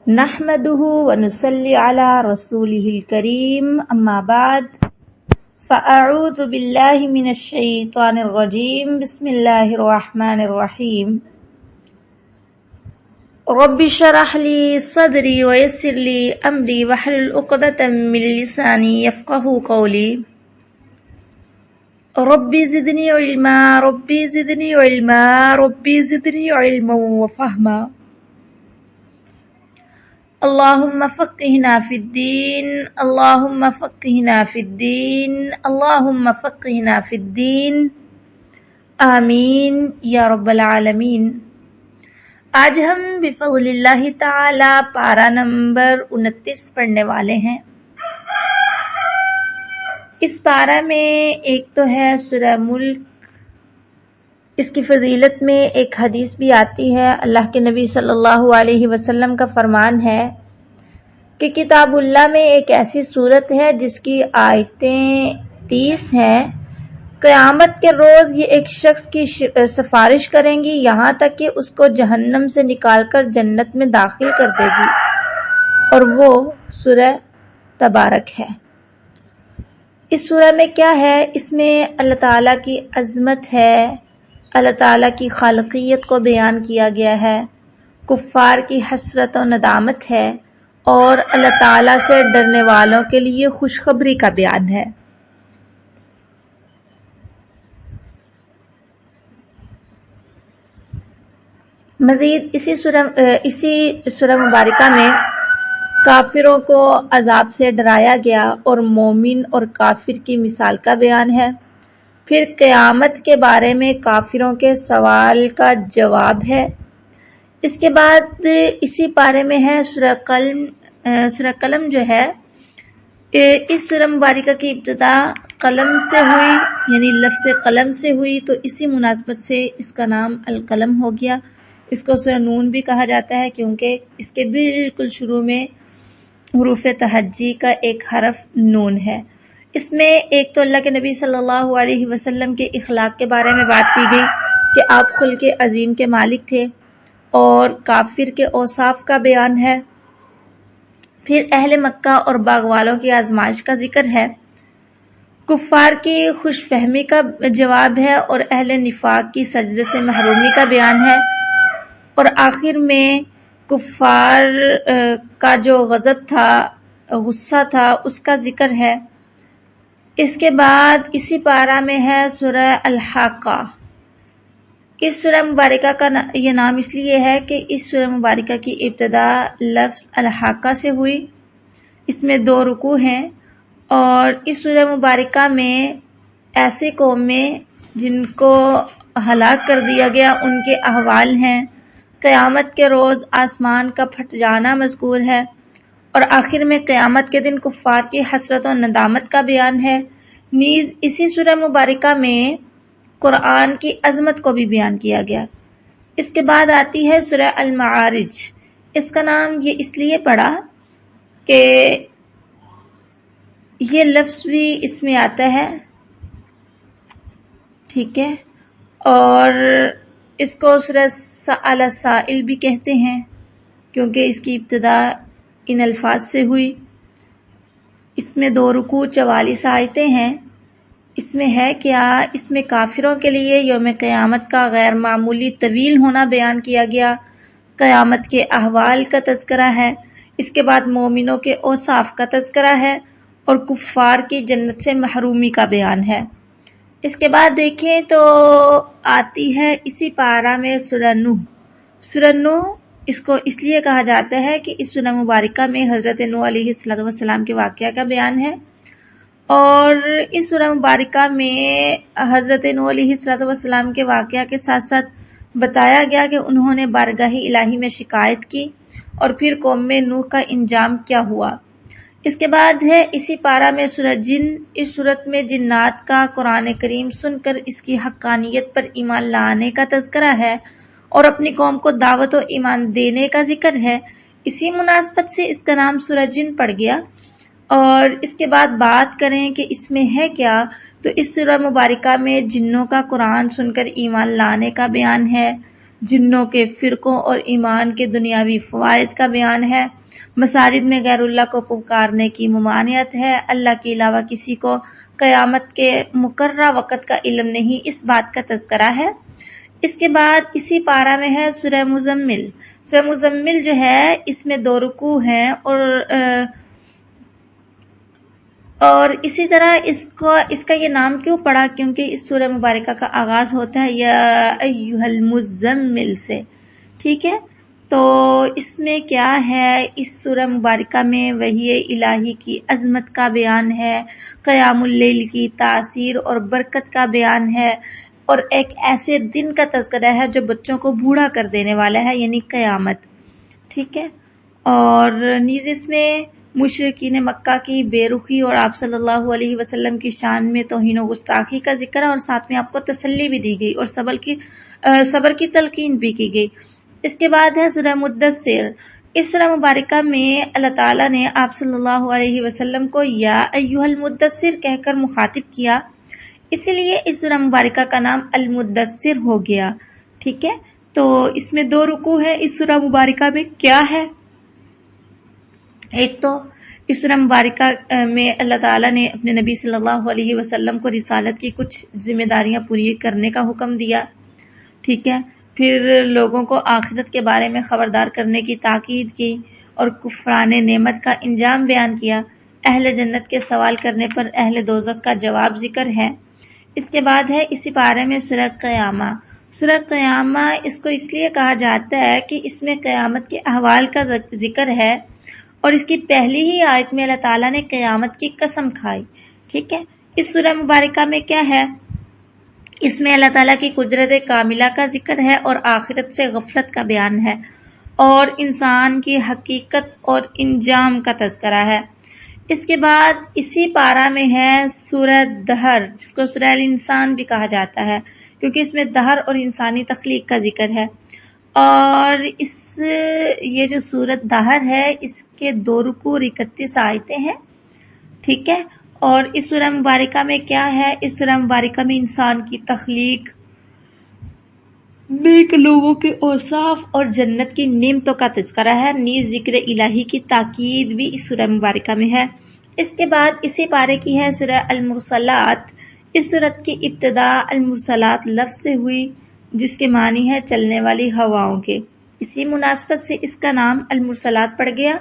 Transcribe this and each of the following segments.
نحمده ونصلي على رسوله الكريم اما بعد فاعوذ بالله من الشيطان الرجيم بسم الله الرحمن الرحيم رب اشرح لي صدري ويسر لي امري واحلل عقدة من لساني يفقهوا قولي ربي زدني علما ربي زدني علما ربي زدني علما وفهما اللهم فقهنا في الدين اللهم فقهنا في الدين اللهم فقهنا في الدين آمین یا رب العالمین۔ آج ہم بفضل اللہ تعالی پارہ نمبر 29 پڑھنے والے ہیں۔ اس پارہ میں ایک تو ہے سورہ ملک، اس کی فضیلت میں ایک حدیث بھی آتی ہے۔ اللہ کے نبی صلی اللہ علیہ وسلم کا فرمان ہے کہ کتاب اللہ میں ایک ایسی سورت ہے جس کی آیتیں 30 ہیں۔ قیامت کے روز یہ ایک شخص کی سفارش کریں گی یہاں تک کہ اس کو جہنم سے نکال کر جنت میں داخل کر دے گی، اور وہ سورہ تبارک ہے۔ اس سورہ میں کیا ہے؟ اس میں اللہ تعالیٰ کی عظمت ہے، اللہ تعالیٰ کی خالقیت کو بیان کیا گیا ہے، کفار کی حسرت و ندامت ہے، اور اللہ تعالیٰ سے ڈرنے والوں کے لیے خوشخبری کا بیان ہے۔ مزید اسی سورہ مبارکہ میں کافروں کو عذاب سے ڈرایا گیا اور مومن اور کافر کی مثال کا بیان ہے۔ پھر قیامت کے بارے میں کافروں کے سوال کا جواب ہے۔ اس کے بعد اسی پارے میں ہے سورہ قلم جو ہے، اس سورہ مبارکہ کی ابتدا قلم سے ہوئی، یعنی لفظ قلم سے ہوئی، تو اسی مناسبت سے اس کا نام القلم ہو گیا۔ اس کو سورہ نون بھی کہا جاتا ہے کیونکہ اس کے بالکل شروع میں حروف تہجی کا ایک حرف نون ہے۔ اس میں ایک تو اللہ کے نبی صلی اللہ علیہ وسلم کے اخلاق کے بارے میں بات کی گئی کہ آپ خلق عظیم کے مالک تھے، اور کافر کے اوصاف کا بیان ہے۔ پھر اہل مکہ اور باغ والوں کی آزمائش کا ذکر ہے، کفار کی خوش فہمی کا جواب ہے، اور اہل نفاق کی سجدے سے محرومی کا بیان ہے، اور آخر میں کفار کا جو غضب تھا، غصہ تھا، اس کا ذکر ہے۔ اس کے بعد اسی پارہ میں ہے سورہ الحاقہ۔ اس سورہ مبارکہ کا یہ نام اس لیے ہے کہ اس سورہ مبارکہ کی ابتدا لفظ الحاقہ سے ہوئی۔ اس میں 2 رکوع ہیں، اور اس سورہ مبارکہ میں ایسے قومیں جن کو ہلاک کر دیا گیا ان کے احوال ہیں، قیامت کے روز آسمان کا پھٹ جانا مذکور ہے، اور آخر میں قیامت کے دن کفار کی حسرت و ندامت کا بیان ہے۔ نیز اسی سورہ مبارکہ میں قرآن کی عظمت کو بھی بیان کیا گیا۔ اس کے بعد آتی ہے سورہ المعارج۔ اس کا نام یہ اس لیے پڑا کہ یہ لفظ بھی اس میں آتا ہے، ٹھیک ہے، اور اس کو سورہ سأل سائل بھی کہتے ہیں کیونکہ اس کی ابتدا ان الفاظ سے ہوئی۔ اس میں 2 رکوع 44 آیتیں ہیں۔ اس میں ہے کیا؟ اس میں کافروں کے لیے یوم قیامت کا غیر معمولی طویل ہونا بیان کیا گیا، قیامت کے احوال کا تذکرہ ہے، اس کے بعد مومنوں کے اوصاف کا تذکرہ ہے، اور کفار کی جنت سے محرومی کا بیان ہے۔ اس کے بعد دیکھیں تو آتی ہے اسی پارہ میں سورہ نوح۔ سورہ نوح اس کو اس لیے کہا جاتا ہے کہ اس سورہ مبارکہ میں حضرت نوح علیہ السلام کے واقعہ کا بیان ہے، اور اس سورہ مبارکہ میں حضرت نوح علیہ السلام کے واقعہ کے ساتھ ساتھ بتایا گیا کہ انہوں نے بارگاہ الہی میں شکایت کی، اور پھر قوم نوح کا انجام کیا ہوا۔ اس کے بعد ہے اسی پارہ میں سورہ جن۔ اس صورت میں جنات کا قرآن کریم سن کر اس کی حقانیت پر ایمان لانے کا تذکرہ ہے، اور اپنی قوم کو دعوت و ایمان دینے کا ذکر ہے۔ اسی مناسبت سے اس کا نام سورہ جن پڑ گیا۔ اور اس کے بعد بات کریں کہ اس میں ہے کیا، تو اس سورہ مبارکہ میں جنوں کا قرآن سن کر ایمان لانے کا بیان ہے، جنوں کے فرقوں اور ایمان کے دنیاوی فوائد کا بیان ہے، مساجد میں غیر اللہ کو پکارنے کی ممانعت ہے، اللہ کے علاوہ کسی کو قیامت کے مقررہ وقت کا علم نہیں، اس بات کا تذکرہ ہے۔ اس کے بعد اسی پارہ میں ہے سورہ مزمل۔ سورہ مزمل جو ہے اس میں 2 رکوع ہیں اور اسی طرح اس کا یہ نام کیوں پڑا، کیونکہ اس سورہ مبارکہ کا آغاز ہوتا ہے یا ایھا المزمل سے، ٹھیک ہے۔ تو اس میں کیا ہے، اس سورہ مبارکہ میں وحی الہی کی عظمت کا بیان ہے، قیام اللیل کی تاثیر اور برکت کا بیان ہے، اور ایک ایسے دن کا تذکرہ ہے جو بچوں کو بوڑھا کر دینے والا ہے، یعنی قیامت، ٹھیک ہے۔ اور نیز اس میں مشرکین مکہ کی بے رخی اور آپ صلی اللہ علیہ وسلم کی شان میں توہین و گستاخی کا ذکر ہے، اور ساتھ میں آپ کو تسلی بھی دی گئی اور صبر کی تلقین بھی کی گئی۔ اس کے بعد ہے سورہ مدثر۔ اس سورہ مبارکہ میں اللہ تعالیٰ نے آپ صلی اللہ علیہ وسلم کو یا ایھا المدثر کہہ کر مخاطب کیا، اسی لیے اس سورہ مبارکہ کا نام المدثر ہو گیا، ٹھیک ہے۔ تو اس میں 2 رکوع ہے۔ اس سورہ مبارکہ میں کیا ہے، ایک تو اس سورہ مبارکہ میں اللہ تعالیٰ نے اپنے نبی صلی اللہ علیہ وسلم کو رسالت کی کچھ ذمہ داریاں پوری کرنے کا حکم دیا، ٹھیک ہے۔ پھر لوگوں کو آخرت کے بارے میں خبردار کرنے کی تاکید کی اور کفران نعمت کا انجام بیان کیا۔ اہل جنت کے سوال کرنے پر اہل دوزخ کا جواب ذکر ہے۔ اس کے بعد ہے اسی پارے میں سورہ قیامہ۔ سورہ قیامہ اس کو اس لیے کہا جاتا ہے کہ اس میں قیامت کے احوال کا ذکر ہے، اور اس کی پہلی ہی آیت میں اللہ تعالیٰ نے قیامت کی قسم کھائی، ٹھیک ہے۔ اس سورہ مبارکہ میں کیا ہے، اس میں اللہ تعالیٰ کی قدرت کاملہ کا ذکر ہے اور آخرت سے غفلت کا بیان ہے، اور انسان کی حقیقت اور انجام کا تذکرہ ہے۔ اس کے بعد اسی پارہ میں ہے سورہ دہر، جس کو سورہ الانسان بھی کہا جاتا ہے، کیونکہ اس میں دہر اور انسانی تخلیق کا ذکر ہے۔ اور یہ جو سورت دہر ہے اس کے 2 رکوع اور 31 آیتیں ہیں، ٹھیک ہے۔ اور اس سورہ مبارکہ میں کیا ہے، اس سورہ مبارکہ میں انسان کی تخلیق، نیک لوگوں کے اوصاف اور جنت کی نعمتوں کا تذکرہ ہے، نیز ذکر الہی کی تاکید بھی اس سورہ مبارکہ میں ہے۔ اس کے بعد اسی پارے کی ہے سورہ المرسلات۔ اس سورت کی ابتدا المرسلات لفظ سے ہوئی، جس کے معنی ہے چلنے والی ہواؤں کے، اسی مناسبت سے اس کا نام المرسلات پڑ گیا۔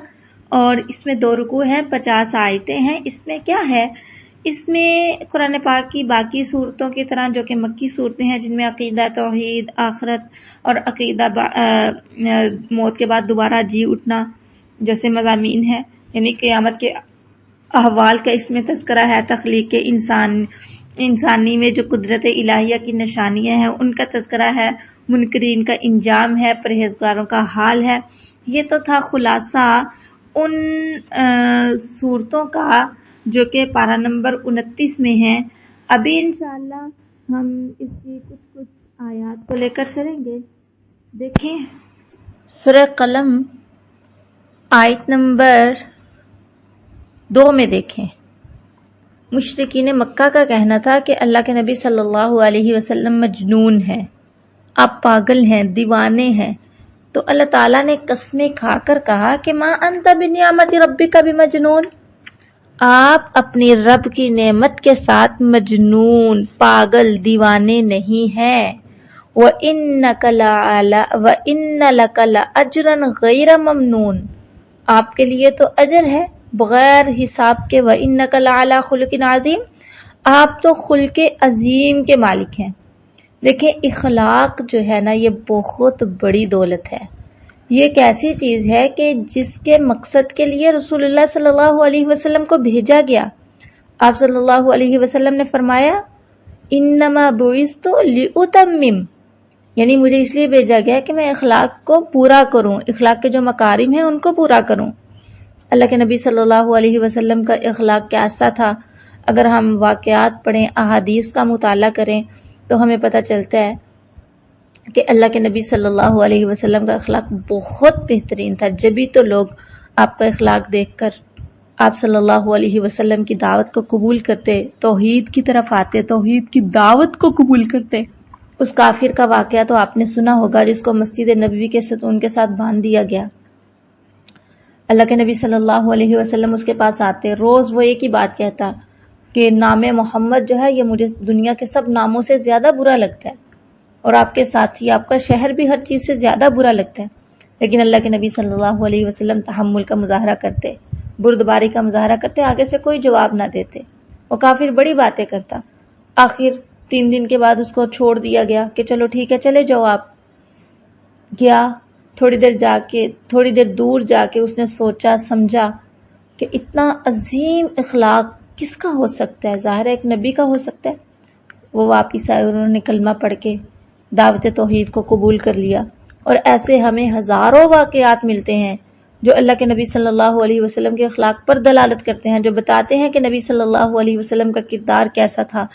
اور اس میں 2 رکوع ہیں، 50 آیتیں ہیں۔ اس میں کیا ہے، اس میں قرآن پاک کی باقی صورتوں کی طرح جو کہ مکی صورتیں ہیں، جن میں عقیدہ توحید، آخرت اور عقیدہ موت کے بعد دوبارہ جی اٹھنا جیسے مضامین ہیں، یعنی قیامت کے احوال کا اس میں تذکرہ ہے، تخلیق انسانی میں جو قدرت الہیہ کی نشانیاں ہیں ان کا تذکرہ ہے، منکرین کا انجام ہے، پرہیزگاروں کا حال ہے۔ یہ تو تھا خلاصہ ان صورتوں کا جو کہ پارہ نمبر 29 میں ہیں۔ ابھی انشاءاللہ ہم اس کی کچھ آیات کو لے کر چلیں گے۔ دیکھیں سورہ قلم آیت نمبر 2 میں دیکھیں، مشرکین مکہ کا کہنا تھا کہ اللہ کے نبی صلی اللہ علیہ وسلم مجنون ہیں، آپ پاگل ہیں، دیوانے ہیں۔ تو اللہ تعالیٰ نے قسمیں کھا کر کہا کہ ما انت بنعمت ربک بمجنون، آپ اپنی رب کی نعمت کے ساتھ مجنون، پاگل، دیوانے نہیں ہیں۔ وَإِنَّ لَكَ لَأَجْرًا غَيْرَ مَمْنُونٍ، آپ کے لیے تو اجر ہے بغیر حساب کے۔ وَإِنَّكَ لَعَلَىٰ خُلُقٍ عَظِيمٍ، آپ تو خلق عظیم کے مالک ہیں۔ دیکھیں اخلاق جو ہے نا، یہ بہت بڑی دولت ہے۔ یہ ایک ایسی چیز ہے کہ جس کے مقصد کے لیے رسول اللہ صلی اللہ علیہ وسلم کو بھیجا گیا۔ آپ صلی اللہ علیہ وسلم نے فرمایا انما بعثت لأتمم، یعنی مجھے اس لیے بھیجا گیا کہ میں اخلاق کو پورا کروں، اخلاق کے جو مکارم ہیں ان کو پورا کروں۔ اللہ کے نبی صلی اللہ علیہ وسلم کا اخلاق کیسا تھا، اگر ہم واقعات پڑھیں، احادیث کا مطالعہ کریں تو ہمیں پتہ چلتا ہے کہ اللہ کے نبی صلی اللہ علیہ وسلم کا اخلاق بہت بہترین تھا۔ جبھی تو لوگ آپ کا اخلاق دیکھ کر آپ صلی اللہ علیہ وسلم کی دعوت کو قبول کرتے، توحید کی طرف آتے، توحید کی دعوت کو قبول کرتے۔ اس کافر کا واقعہ تو آپ نے سنا ہوگا جس کو مسجد نبوی کے ستون کے ساتھ باندھ دیا گیا۔ اللہ کے نبی صلی اللہ علیہ وسلم اس کے پاس آتے، روز وہ ایک ہی بات کہتا کہ نام محمد جو ہے یہ مجھے دنیا کے سب ناموں سے زیادہ برا لگتا ہے، اور آپ کے ساتھ ہی آپ کا شہر بھی ہر چیز سے زیادہ برا لگتا ہے۔ لیکن اللہ کے نبی صلی اللہ علیہ وسلم تحمل کا مظاہرہ کرتے، بردباری کا مظاہرہ کرتے، آگے سے کوئی جواب نہ دیتے۔ وہ کافر بڑی باتیں کرتا، آخر 3 دن کے بعد اس کو چھوڑ دیا گیا کہ چلو ٹھیک ہے چلے جاؤ آپ۔ گیا، تھوڑی دیر دور جا کے اس نے سوچا سمجھا کہ اتنا عظیم اخلاق کس کا ہو سکتا ہے، ظاہر ہے ایک نبی کا ہو سکتا ہے۔ وہ واپس آئے، انہوں نے کلمہ پڑھ کے دعوت توحید کو قبول کر لیا۔ اور ایسے ہمیں ہزاروں واقعات ملتے ہیں جو اللہ کے نبی صلی اللہ علیہ وسلم کے اخلاق پر دلالت کرتے ہیں، جو بتاتے ہیں کہ نبی صلی اللہ علیہ وسلم کا کردار کیسا تھا،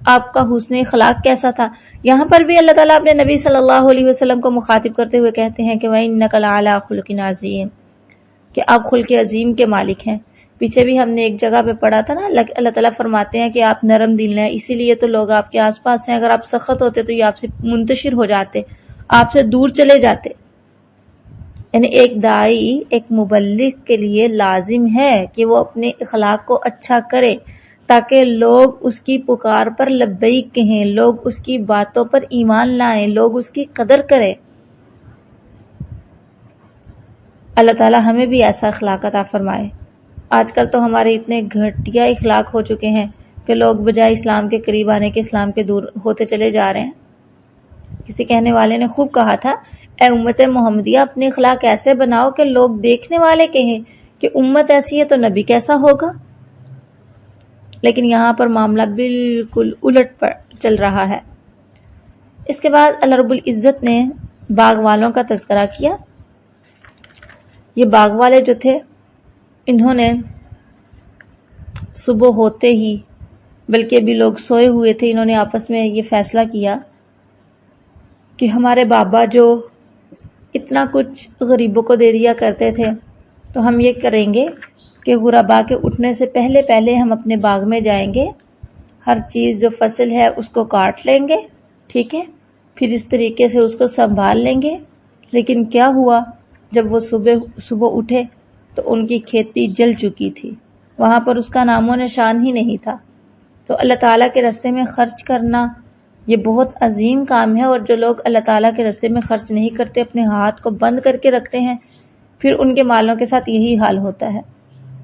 آپ کا حسن اخلاق کیسا تھا۔ یہاں پر بھی اللہ تعالیٰ اپنے نبی صلی اللہ علیہ وسلم کو مخاطب کرتے ہوئے کہتے ہیں کہ وَإِنَّكَ لَعَلَىٰ خُلُقٍ عَظِيمٍ، کہ آپ خلق عظیم کے مالک ہیں۔ پیچھے بھی ہم نے ایک جگہ پہ پڑھا تھا نا، اللہ تعالیٰ فرماتے ہیں کہ آپ نرم دل ہیں، اسی لیے تو لوگ آپ کے آس پاس ہیں، اگر آپ سخت ہوتے تو یہ آپ سے منتشر ہو جاتے، آپ سے دور چلے جاتے۔ یعنی ایک داعی، ایک مبلغ کے لیے لازم ہے کہ وہ اپنے اخلاق کو اچھا کرے تاکہ لوگ اس کی پکار پر لبیک کہیں، لوگ اس کی باتوں پر ایمان لائیں، لوگ اس کی قدر کریں۔ اللہ تعالیٰ ہمیں بھی ایسا اخلاق عطا فرمائے۔ آج کل تو ہمارے اتنے گھٹیا اخلاق ہو چکے ہیں کہ لوگ بجائے اسلام کے قریب آنے کے اسلام کے دور ہوتے چلے جا رہے ہیں۔ کسی کہنے والے نے خوب کہا تھا، اے امت محمدیہ اپنے اخلاق ایسے بناؤ کہ لوگ دیکھنے والے کہیں کہ امت ایسی ہے تو نبی کیسا ہوگا۔ لیکن یہاں پر معاملہ بالکل الٹ پر چل رہا ہے۔ اس کے بعد اللہ رب العزت نے باغ والوں کا تذکرہ کیا۔ یہ باغ والے جو تھے انہوں نے صبح ہوتے ہی، بلکہ بھی لوگ سوئے ہوئے تھے، انہوں نے آپس میں یہ فیصلہ کیا کہ ہمارے بابا جو اتنا کچھ غریبوں کو دے دیا کرتے تھے تو ہم یہ کریں گے کہ غربا کے اٹھنے سے پہلے پہلے ہم اپنے باغ میں جائیں گے، ہر چیز جو فصل ہے اس کو کاٹ لیں گے، ٹھیک ہے، پھر اس طریقے سے اس کو سنبھال لیں گے۔ لیکن کیا ہوا، جب وہ صبح اٹھے تو ان کی کھیتی جل چکی تھی، وہاں پر اس کا نام و نشان ہی نہیں تھا۔ تو اللہ تعالیٰ کے راستے میں خرچ کرنا یہ بہت عظیم کام ہے، اور جو لوگ اللہ تعالیٰ کے راستے میں خرچ نہیں کرتے، اپنے ہاتھ کو بند کر کے رکھتے ہیں، پھر ان کے مالوں کے ساتھ یہی حال ہوتا ہے،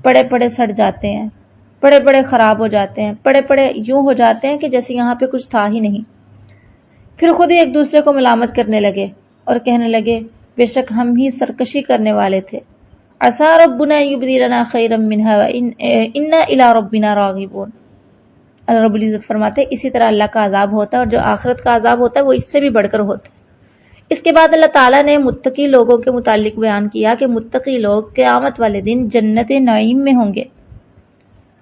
پڑے پڑے سڑ جاتے ہیں، پڑے پڑے خراب ہو جاتے ہیں، پڑے پڑے یوں ہو جاتے ہیں کہ جیسے یہاں پہ کچھ تھا ہی نہیں۔ پھر خود ہی ایک دوسرے کو ملامت کرنے لگے اور کہنے لگے بے شک ہم ہی سرکشی کرنے والے تھے، عسیٰ ربنا یبدلنا خیرا منہا انا الی ربنا راغبون۔ اللہ رب العزت فرماتے ہیں اسی طرح اللہ کا عذاب ہوتا ہے، اور جو آخرت کا عذاب ہوتا ہے وہ اس سے بھی بڑھ کر ہوتا ہے۔ اس کے بعد اللہ تعالیٰ نے متقی لوگوں کے متعلق بیان کیا کہ متقی لوگ قیامت والے دن جنت نعیم میں ہوں گے۔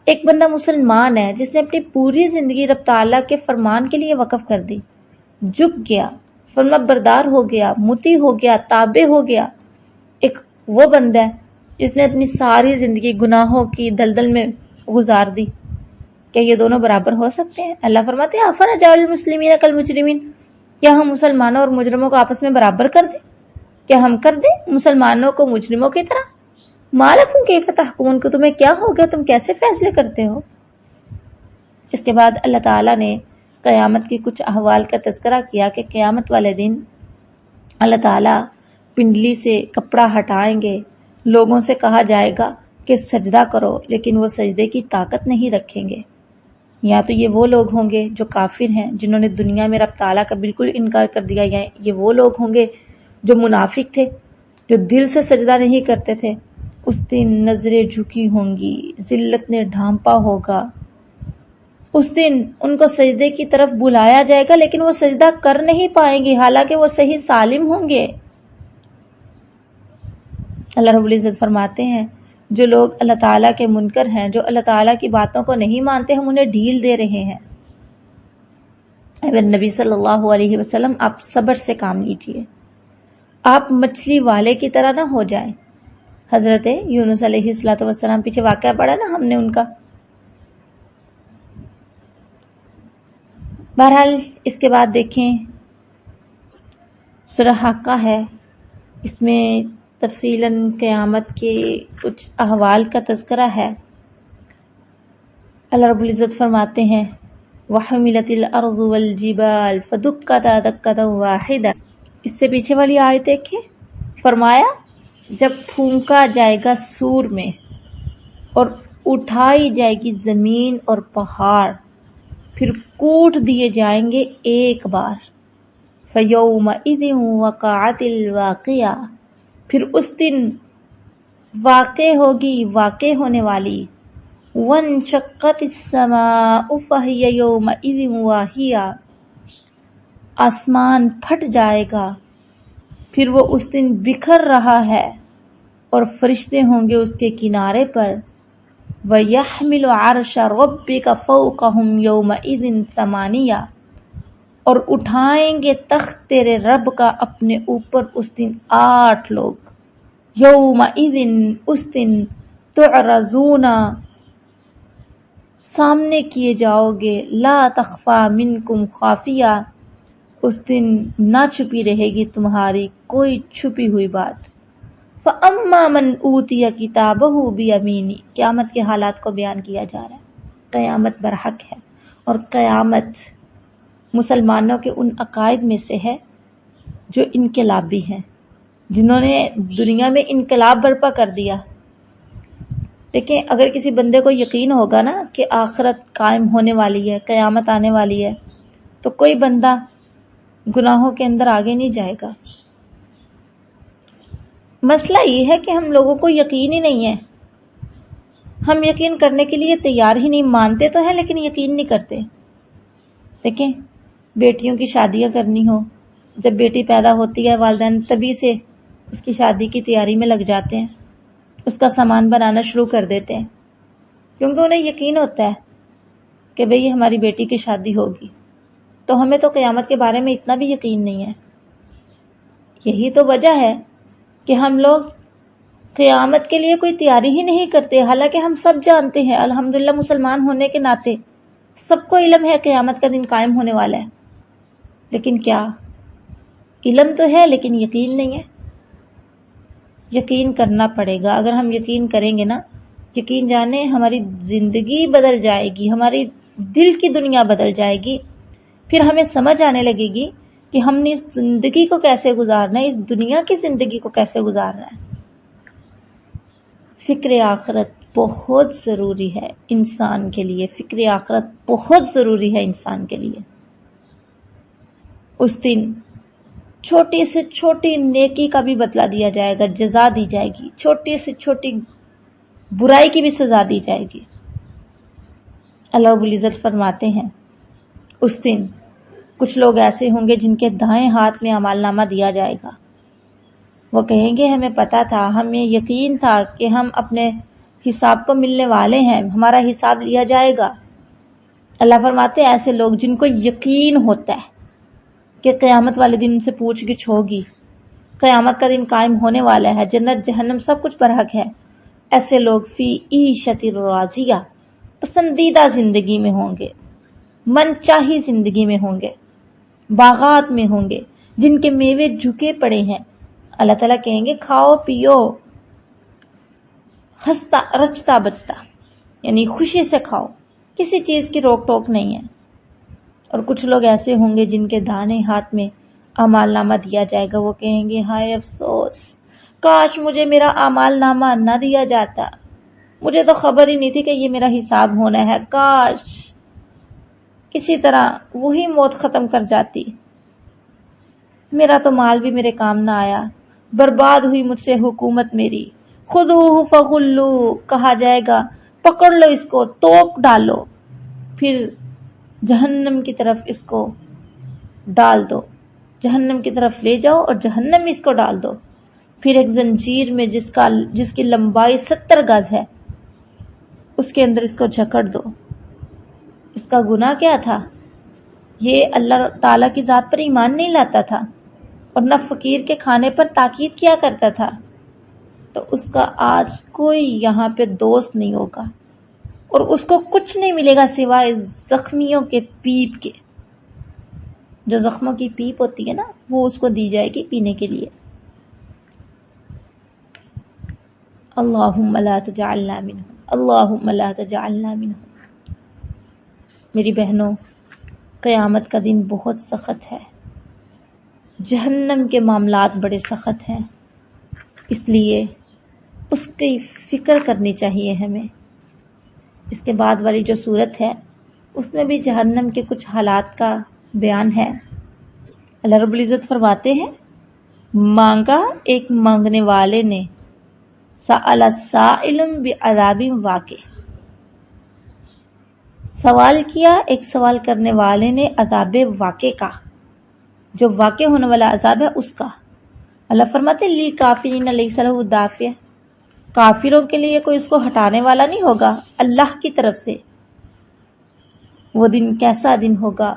ایک بندہ مسلمان ہے جس نے اپنی پوری زندگی رب تعالیٰ کے فرمان کے لیے وقف کر دی، جھک گیا، فرما بردار ہو گیا، مطیع ہو گیا، تابع ہو گیا۔ ایک وہ بندہ ہے جس نے اپنی ساری زندگی گناہوں کی دلدل میں گزار دی۔ کیا یہ دونوں برابر ہو سکتے ہیں؟ اللہ فرماتے ہیں افنجعل المسلمین کالمجرمین، کیا ہم مسلمانوں اور مجرموں کو آپس میں برابر کر دیں؟ کیا ہم کر دیں مسلمانوں کو مجرموں کی طرح؟ ما لکم کیف تحکمون، کہ تمہیں کیا ہو گیا، تم کیسے فیصلے کرتے ہو؟ اس کے بعد اللہ تعالیٰ نے قیامت کی کچھ احوال کا تذکرہ کیا کہ قیامت والے دن اللہ تعالیٰ پنڈلی سے کپڑا ہٹائیں گے، لوگوں سے کہا جائے گا کہ سجدہ کرو، لیکن وہ سجدے کی طاقت نہیں رکھیں گے۔ یا تو یہ وہ لوگ ہوں گے جو کافر ہیں، جنہوں نے دنیا میں رب تعالیٰ کا بالکل انکار کر دیا، یا یہ وہ لوگ ہوں گے جو منافق تھے، جو دل سے سجدہ نہیں کرتے تھے۔ اس دن نظریں جھکی ہوں گی، ذلت نے ڈھانپا ہوگا۔ اس دن ان کو سجدے کی طرف بلایا جائے گا، لیکن وہ سجدہ کر نہیں پائیں گے، حالانکہ وہ صحیح سالم ہوں گے۔ اللہ رب العزت فرماتے ہیں جو لوگ اللہ تعالیٰ کے منکر ہیں، جو اللہ تعالیٰ کی باتوں کو نہیں مانتے، ہم انہیں ڈھیل دے رہے ہیں۔ اے نبی صلی اللہ علیہ وسلم، آپ صبر سے کام لیجئے، آپ مچھلی والے کی طرح نہ ہو جائیں۔ حضرت یونس علیہ السلام پیچھے واقعہ پڑھا نا ہم نے ان کا۔ بہرحال اس کے بعد دیکھیں سورہ حاقہ ہے، اس میں تفصیلاً قیامت کے کچھ احوال کا تذکرہ ہے۔ اللہ رب العزت فرماتے ہیں وَحُمِلَتِ الْأَرْضُ وَالْجِبَالُ فَدُكَّتَا دَكَّةً وَاحِدَةً۔ اس سے پیچھے والی آیت دیکھیں، فرمایا جب پھونکا جائے گا سور میں اور اٹھائی جائے گی زمین اور پہاڑ، پھر کوٹ دیے جائیں گے ایک بار۔ فَيَوْمَئِذٍ وَقَعَتِ الْوَاقِعَةُ، پھر اس دن واقع ہوگی واقع ہونے والی۔ وَانشَقَّتِ السَّمَاءُ فَهِيَ يَوْمَئِذٍ وَاهِيَةٌ، آسمان پھٹ جائے گا، پھر وہ اس دن بکھر رہا ہے اور فرشتے ہوں گے اس کے کنارے پر۔ وَيَحْمِلُ عَرْشَ رَبِّكَ فَوْقَهُمْ يَوْمَئِذٍ ثَمَانِيَةٌ، اور اٹھائیں گے تخت تیرے رب کا اپنے اوپر اس دن 8 لوگ۔ یومئذ، اس دن، تعرضون، سامنے کیے جاؤ گے، لا تخفی منکم خافیہ، اس دن نہ چھپی رہے گی تمہاری کوئی چھپی ہوئی بات۔ فَأَمَّا مَنْ أُوتِيَ كِتَابَهُ بِيَمِينِهِ، قیامت کے حالات کو بیان کیا جا رہا ہے۔ قیامت برحق ہے، اور قیامت مسلمانوں کے ان عقائد میں سے ہے جو انقلابی ہیں، جنہوں نے دنیا میں انقلاب برپا کر دیا۔ دیکھیں، اگر کسی بندے کو یقین ہوگا نا کہ آخرت قائم ہونے والی ہے، قیامت آنے والی ہے، تو کوئی بندہ گناہوں کے اندر آگے نہیں جائے گا۔ مسئلہ یہ ہے کہ ہم لوگوں کو یقین ہی نہیں ہے، ہم یقین کرنے کے لیے تیار ہی نہیں، مانتے تو ہیں لیکن یقین نہیں کرتے۔ دیکھیں، بیٹیوں کی شادیاں کرنی ہو، جب بیٹی پیدا ہوتی ہے والدین تبھی سے اس کی شادی کی تیاری میں لگ جاتے ہیں، اس کا سامان بنانا شروع کر دیتے ہیں، کیونکہ انہیں یقین ہوتا ہے کہ بھئی ہماری بیٹی کی شادی ہوگی۔ تو ہمیں تو قیامت کے بارے میں اتنا بھی یقین نہیں ہے۔ یہی تو وجہ ہے کہ ہم لوگ قیامت کے لیے کوئی تیاری ہی نہیں کرتے، حالانکہ ہم سب جانتے ہیں، الحمدللہ مسلمان ہونے کے ناطے سب کو علم ہے قیامت کا دن قائم ہونے والا ہے، لیکن کیا علم تو ہے لیکن یقین نہیں ہے۔ یقین کرنا پڑے گا، اگر ہم یقین کریں گے نا، یقین جانے ہماری زندگی بدل جائے گی، ہماری دل کی دنیا بدل جائے گی، پھر ہمیں سمجھ آنے لگے گی کہ ہم نے اس زندگی کو کیسے گزارنا ہے، اس دنیا کی زندگی کو کیسے گزارنا ہے۔ فکر آخرت بہت ضروری ہے انسان کے لیے، فکر آخرت بہت ضروری ہے انسان کے لیے۔ اس دن چھوٹی سے چھوٹی نیکی کا بھی بدلہ دیا جائے گا، جزا دی جائے گی، چھوٹی سے چھوٹی برائی کی بھی سزا دی جائے گی۔ اللہ رب العزت فرماتے ہیں اس دن کچھ لوگ ایسے ہوں گے جن کے دائیں ہاتھ میں اعمال نامہ دیا جائے گا، وہ کہیں گے ہمیں پتا تھا، ہمیں یقین تھا کہ ہم اپنے حساب کو ملنے والے ہیں، ہمارا حساب لیا جائے گا۔ اللہ فرماتے ہیں ایسے لوگ جن کو یقین ہوتا ہے کہ قیامت والے دن ان سے پوچھ گچھ ہوگی، قیامت کا دن قائم ہونے والا ہے، جنت جہنم سب کچھ برحق ہے، ایسے لوگ فی عیشۃ راضیہ، پسندیدہ زندگی میں ہوں گے، من چاہی زندگی میں ہوں گے، باغات میں ہوں گے جن کے میوے جھکے پڑے ہیں۔ اللہ تعالیٰ کہیں گے کھاؤ پیو، ہنستا رچتا بچتا، یعنی خوشی سے کھاؤ، کسی چیز کی روک ٹوک نہیں ہے۔ اور کچھ لوگ ایسے ہوں گے جن کے دانے ہاتھ میں اعمال نامہ دیا جائے گا، وہ کہیں گے ہائے افسوس، کاش مجھے میرا اعمال نامہ نہ دیا جاتا، مجھے تو خبر ہی نہیں تھی کہ یہ میرا حساب ہونا ہے، کاش کسی طرح وہی موت ختم کر جاتی، میرا تو مال بھی میرے کام نہ آیا، برباد ہوئی مجھ سے حکومت میری۔ خذوہ فغلوہ، کہا جائے گا پکڑ لو اس کو، توک ڈالو، پھر جہنم کی طرف اس کو ڈال دو، جہنم کی طرف لے جاؤ اور جہنم میں اس کو ڈال دو، پھر ایک زنجیر میں جس کی لمبائی 70 گز ہے اس کے اندر اس کو جکڑ دو۔ اس کا گناہ کیا تھا؟ یہ اللہ تعالیٰ کی ذات پر ایمان نہیں لاتا تھا اور نہ فقیر کے کھانے پر تاکید کیا کرتا تھا، تو اس کا آج کوئی یہاں پہ دوست نہیں ہوگا اور اس کو کچھ نہیں ملے گا سوائے زخمیوں کے پیپ کے۔ جو زخموں کی پیپ ہوتی ہے نا وہ اس کو دی جائے گی پینے کے لیے. اللہم لا تجعلنا منہم، اللہم لا تجعلنا منہم. میری بہنوں، قیامت کا دن بہت سخت ہے، جہنم کے معاملات بڑے سخت ہیں، اس لیے اس کی فکر کرنی چاہیے ہمیں. اس کے بعد والی جو صورت ہے اس میں بھی جہنم کے کچھ حالات کا بیان ہے. اللہ رب العزت فرماتے ہیں، مانگا ایک مانگنے والے نے، سأل سائل بعذاب واقع، سوال کیا ایک سوال کرنے والے نے عذاب واقع کا، جو واقع ہونے والا عذاب ہے اس کا. اللہ فرماتے للکافرین لیس لہ دافع، کافروں کے لیے کوئی اس کو ہٹانے والا نہیں ہوگا اللہ کی طرف سے. وہ دن کیسا دن ہوگا،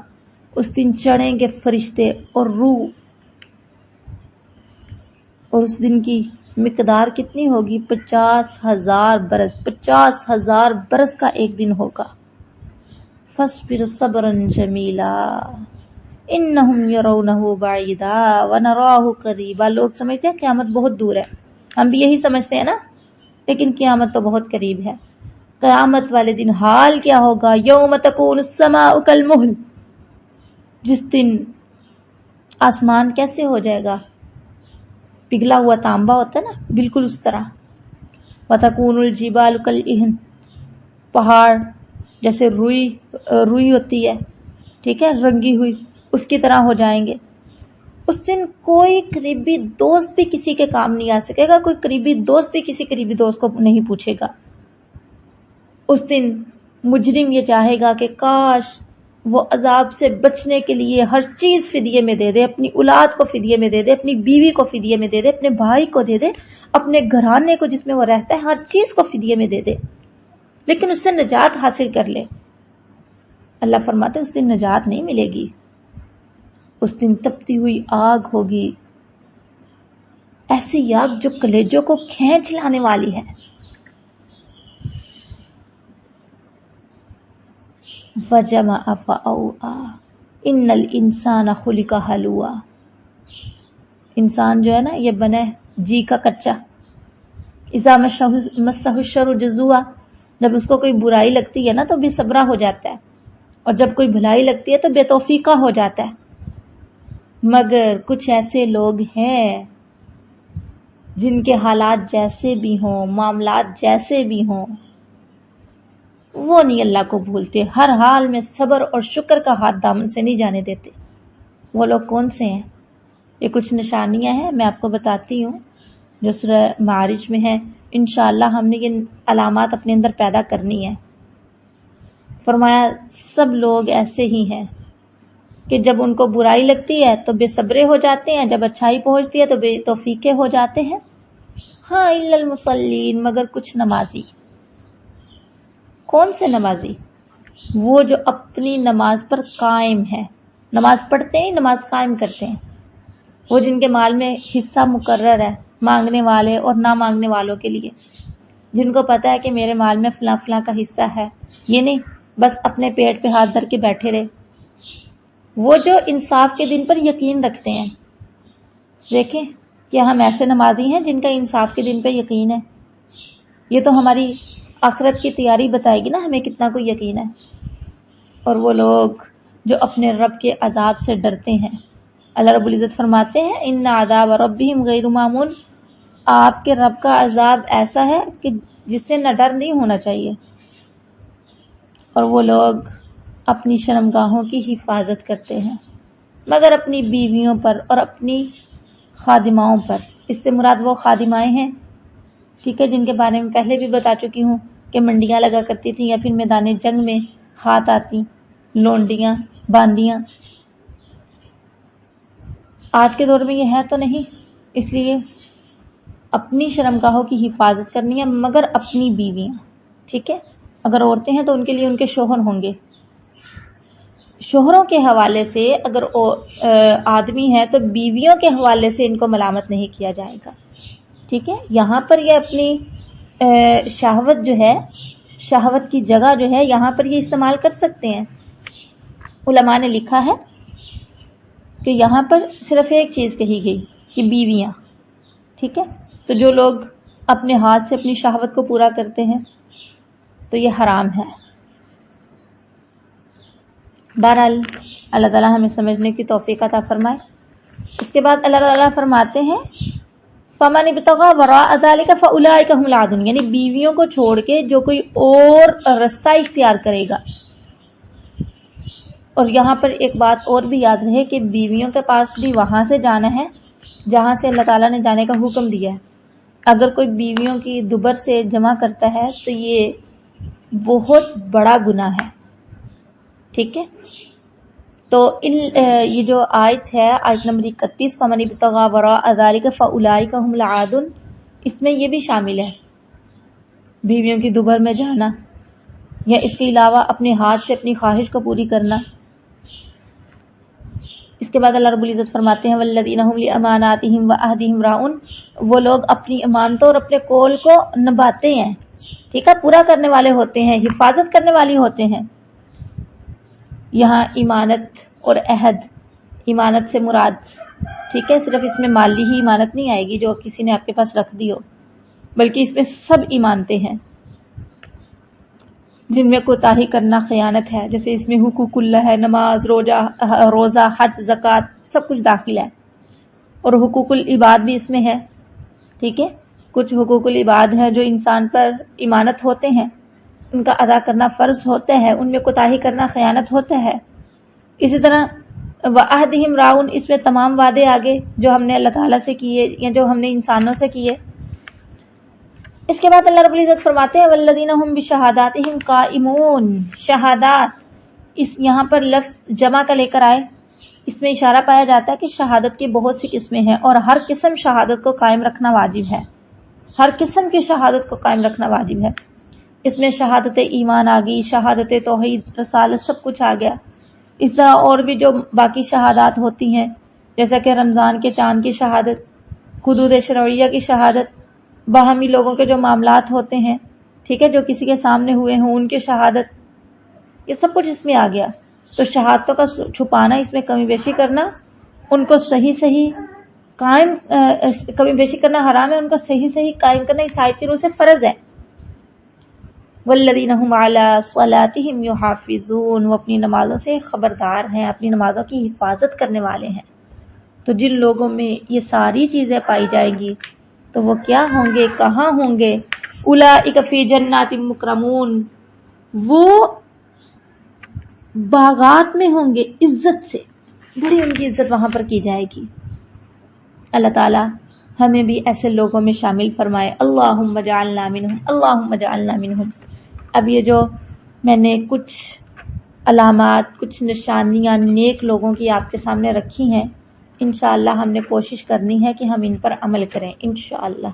اس دن چڑھیں گے فرشتے اور روح، اور اس دن کی مقدار کتنی ہوگی؟ 50,000 برس. 50,000 برس کا ایک دن ہوگا. فاصبر صبرا جمیلا انہم یرونہ بعیدا ونراہ قریبا. لوگ سمجھتے ہیں قیامت بہت دور ہے، ہم بھی یہی سمجھتے ہیں نا، لیکن قیامت تو بہت قریب ہے. قیامت والے دن حال کیا ہوگا؟ یوم تکون السماء کالمہل، جس دن آسمان کیسے ہو جائے گا؟ پگھلا ہوا تانبا ہوتا ہے نا، بالکل اس طرح. وتکون الجبال کالعہن، پہاڑ جیسے روئی ہوتی ہے، ٹھیک ہے، رنگی ہوئی، اس کی طرح ہو جائیں گے. اس دن کوئی قریبی دوست بھی کسی کے کام نہیں آ سکے گا، کوئی قریبی دوست بھی کسی قریبی دوست کو نہیں پوچھے گا. اس دن مجرم یہ چاہے گا کہ کاش وہ عذاب سے بچنے کے لیے ہر چیز فدیے میں دے دے، اپنی اولاد کو فدیے میں دے دے، اپنی بیوی کو فدیے میں دے دے، اپنے بھائی کو دے دے، اپنے گھرانے کو جس میں وہ رہتا ہے ہر چیز کو فدیے میں دے دے، لیکن اس سے نجات حاصل کر لے. اللہ فرماتے اس دن نجات نہیں ملے گی. اس دن تپتی ہوئی آگ ہوگی، ایسی آگ جو کلیجوں کو کھینچ لانے والی ہے. وَجَمَعَ فَأَوْعَى إِنَّ الْإِنسَانَ خُلِقَ هَلُوعًا. انسان جو ہے نا یہ بنا ہے جی کا کچا. اذا مسہ الشر جزوعا، جب اس کو کوئی برائی لگتی ہے نا تو بے صبرا ہو جاتا ہے، اور جب کوئی بھلائی لگتی ہے تو بے توفیقہ ہو جاتا ہے. مگر کچھ ایسے لوگ ہیں جن کے حالات جیسے بھی ہوں، معاملات جیسے بھی ہوں، وہ نہیں اللہ کو بھولتے، ہر حال میں صبر اور شکر کا ہاتھ دامن سے نہیں جانے دیتے. وہ لوگ کون سے ہیں؟ یہ کچھ نشانیاں ہیں، میں آپ کو بتاتی ہوں جو سورہ معارج میں ہے. انشاءاللہ ہم نے یہ علامات اپنے اندر پیدا کرنی ہے. فرمایا سب لوگ ایسے ہی ہیں کہ جب ان کو برائی لگتی ہے تو بے صبرے ہو جاتے ہیں، جب اچھائی پہنچتی ہے تو بے توفیقے ہو جاتے ہیں. ہاں الا المصلین، مگر کچھ نمازی. کون سے نمازی؟ وہ جو اپنی نماز پر قائم ہے، نماز پڑھتے ہیں، نماز قائم کرتے ہیں. وہ جن کے مال میں حصہ مقرر ہے مانگنے والے اور نہ مانگنے والوں کے لیے، جن کو پتہ ہے کہ میرے مال میں فلاں فلاں کا حصہ ہے، یہ نہیں بس اپنے پیٹ پہ ہاتھ دھر کے بیٹھے رہے. وہ جو انصاف کے دن پر یقین رکھتے ہیں. دیکھیں کہ ہم ایسے نمازی ہیں جن کا انصاف کے دن پہ یقین ہے. یہ تو ہماری آخرت کی تیاری بتائے گی نا ہمیں کتنا کوئی یقین ہے. اور وہ لوگ جو اپنے رب کے عذاب سے ڈرتے ہیں. اللہ رب العزت فرماتے ہیں ان عذاب ربہم غیر مامون، آپ کے رب کا عذاب ایسا ہے کہ جس سے نہ ڈر نہیں ہونا چاہیے. اور وہ لوگ اپنی شرمگاہوں کی حفاظت کرتے ہیں مگر اپنی بیویوں پر اور اپنی خادماؤں پر. اس سے مراد وہ خادمائیں ہیں، ٹھیک ہے، جن کے بارے میں پہلے بھی بتا چکی ہوں کہ منڈیاں لگا کرتی تھیں یا پھر میدان جنگ میں ہاتھ آتی، لونڈیاں، باندیاں. آج کے دور میں یہ ہے تو نہیں، اس لیے اپنی شرمگاہوں کی حفاظت کرنی ہے مگر اپنی بیویاں، ٹھیک ہے. اگر عورتیں ہیں تو ان کے لیے ان کے شوہر ہوں گے. شوہروں کے حوالے سے اگر آدمی ہے تو بیویوں کے حوالے سے ان کو ملامت نہیں کیا جائے گا، ٹھیک ہے. یہاں پر یہ اپنی شہوت جو ہے، شہوت کی جگہ جو ہے یہاں پر یہ استعمال کر سکتے ہیں. علماء نے لکھا ہے کہ یہاں پر صرف ایک چیز کہی گئی کہ بیویاں، ٹھیک ہے؟ تو جو لوگ اپنے ہاتھ سے اپنی شہوت کو پورا کرتے ہیں تو یہ حرام ہے۔ بہرحال اللہ تعالیٰ ہمیں سمجھنے کی توفیق عطا فرمائے۔ اس کے بعد اللہ تعالیٰ فرماتے ہیں فَمَنِ ابْتَغَىٰ وَرَاءَ ذَٰلِكَ فَأُولَٰئِكَ هُمُ الْعَادُونَ، یعنی بیویوں کو چھوڑ کے جو کوئی اور رستہ اختیار کرے گا۔ اور یہاں پر ایک بات اور بھی یاد رہے کہ بیویوں کے پاس بھی وہاں سے جانا ہے جہاں سے اللہ تعالیٰ نے جانے کا حکم دیا ہے۔ اگر کوئی بیویوں کی دبر سے جمع کرتا ہے تو یہ بہت بڑا گناہ ہے، ٹھیک ہے؟ تو یہ جو آیت ہے، آیت نمبر 31 فَمَنِ ابْتَغَىٰ وَرَاءَ ذَٰلِكَ فَأُولَٰئِكَ هُمُ الْعَادُونَ، اس میں یہ بھی شامل ہے بیویوں کی دبر میں جانا، یا اس کے علاوہ اپنے ہاتھ سے اپنی خواہش کو پوری کرنا۔ اس کے بعد اللہ رب العزت فرماتے ہیں وَالَّذِينَ هُمْ لِأَمَانَاتِهِمْ وَعَهْدِهِمْ رَاعُونَ، وہ لوگ اپنی امانتوں اور اپنے قول کو نبھاتے ہیں، ٹھیک ہے، پورا کرنے والے ہوتے ہیں، حفاظت کرنے والے ہوتے ہیں۔ یہاں امانت اور عہد، امانت سے مراد، ٹھیک ہے، صرف اس میں مالی ہی امانت نہیں آئے گی جو کسی نے آپ کے پاس رکھ دی ہو، بلکہ اس میں سب ایمانتیں ہیں جن میں کوتاہی کرنا خیانت ہے، جیسے اس میں حقوق اللہ ہے، نماز، روزہ، حج، زکوٰۃ، سب کچھ داخل ہے، اور حقوق العباد بھی اس میں ہے، ٹھیک ہے۔ کچھ حقوق العباد ہیں جو انسان پر امانت ہوتے ہیں، ان کا ادا کرنا فرض ہوتا ہے، ان میں کوتاہی کرنا خیانت ہوتا ہے۔ اسی طرح وعہدہم راعون، اس میں تمام وعدے آگے جو ہم نے اللہ تعالیٰ سے کیے یا جو ہم نے انسانوں سے کیے۔ اس کے بعد اللہ رب العزت فرماتے ہیں والذین ہم بشہاداتہم قائمون، شہادات، اس یہاں پر لفظ جمع کا لے کر آئے، اس میں اشارہ پایا جاتا ہے کہ شہادت کی بہت سی قسمیں ہیں اور ہر قسم شہادت کو قائم رکھنا واجب ہے، ہر قسم کی شہادت کو قائم رکھنا واجب ہے۔ اس میں شہادت ایمان آ گئی، شہادت توحید، رسالت، سب کچھ آ گیا۔ اس طرح اور بھی جو باقی شہادات ہوتی ہیں، جیسا کہ رمضان کے چاند کی شہادت، حدود شرعیہ کی شہادت، باہمی لوگوں کے جو معاملات ہوتے ہیں، ٹھیک ہے، جو کسی کے سامنے ہوئے ہوں ان کی شہادت، یہ سب کچھ اس میں آ گیا۔ تو شہادتوں کا چھپانا، اس میں کمی بیشی کرنا، ان کو صحیح قائم، کمی بیشی کرنا حرام ہے، ان کو صحیح قائم کرنا اس آیت کی روح سے فرض ہے۔ والذین هم علی صلاتہم یحافظون، وہ اپنی نمازوں سے خبردار ہیں، اپنی نمازوں کی حفاظت کرنے والے ہیں۔ تو جن لوگوں میں یہ ساری چیزیں پائی جائیں گی تو وہ کیا ہوں گے، کہاں ہوں گے؟ اولئک فی جنات مکرمون، وہ باغات میں ہوں گے، عزت سے، بڑی ان کی عزت وہاں پر کی جائے گی۔ اللہ تعالی ہمیں بھی ایسے لوگوں میں شامل فرمائے۔ اللہم اجعلنا منہم، اللہم اجعلنا منہم۔ اب یہ جو میں نے کچھ علامات، کچھ نشانیاں نیک لوگوں کی آپ کے سامنے رکھی ہیں، انشاءاللہ ہم نے کوشش کرنی ہے کہ ہم ان پر عمل کریں انشاءاللہ۔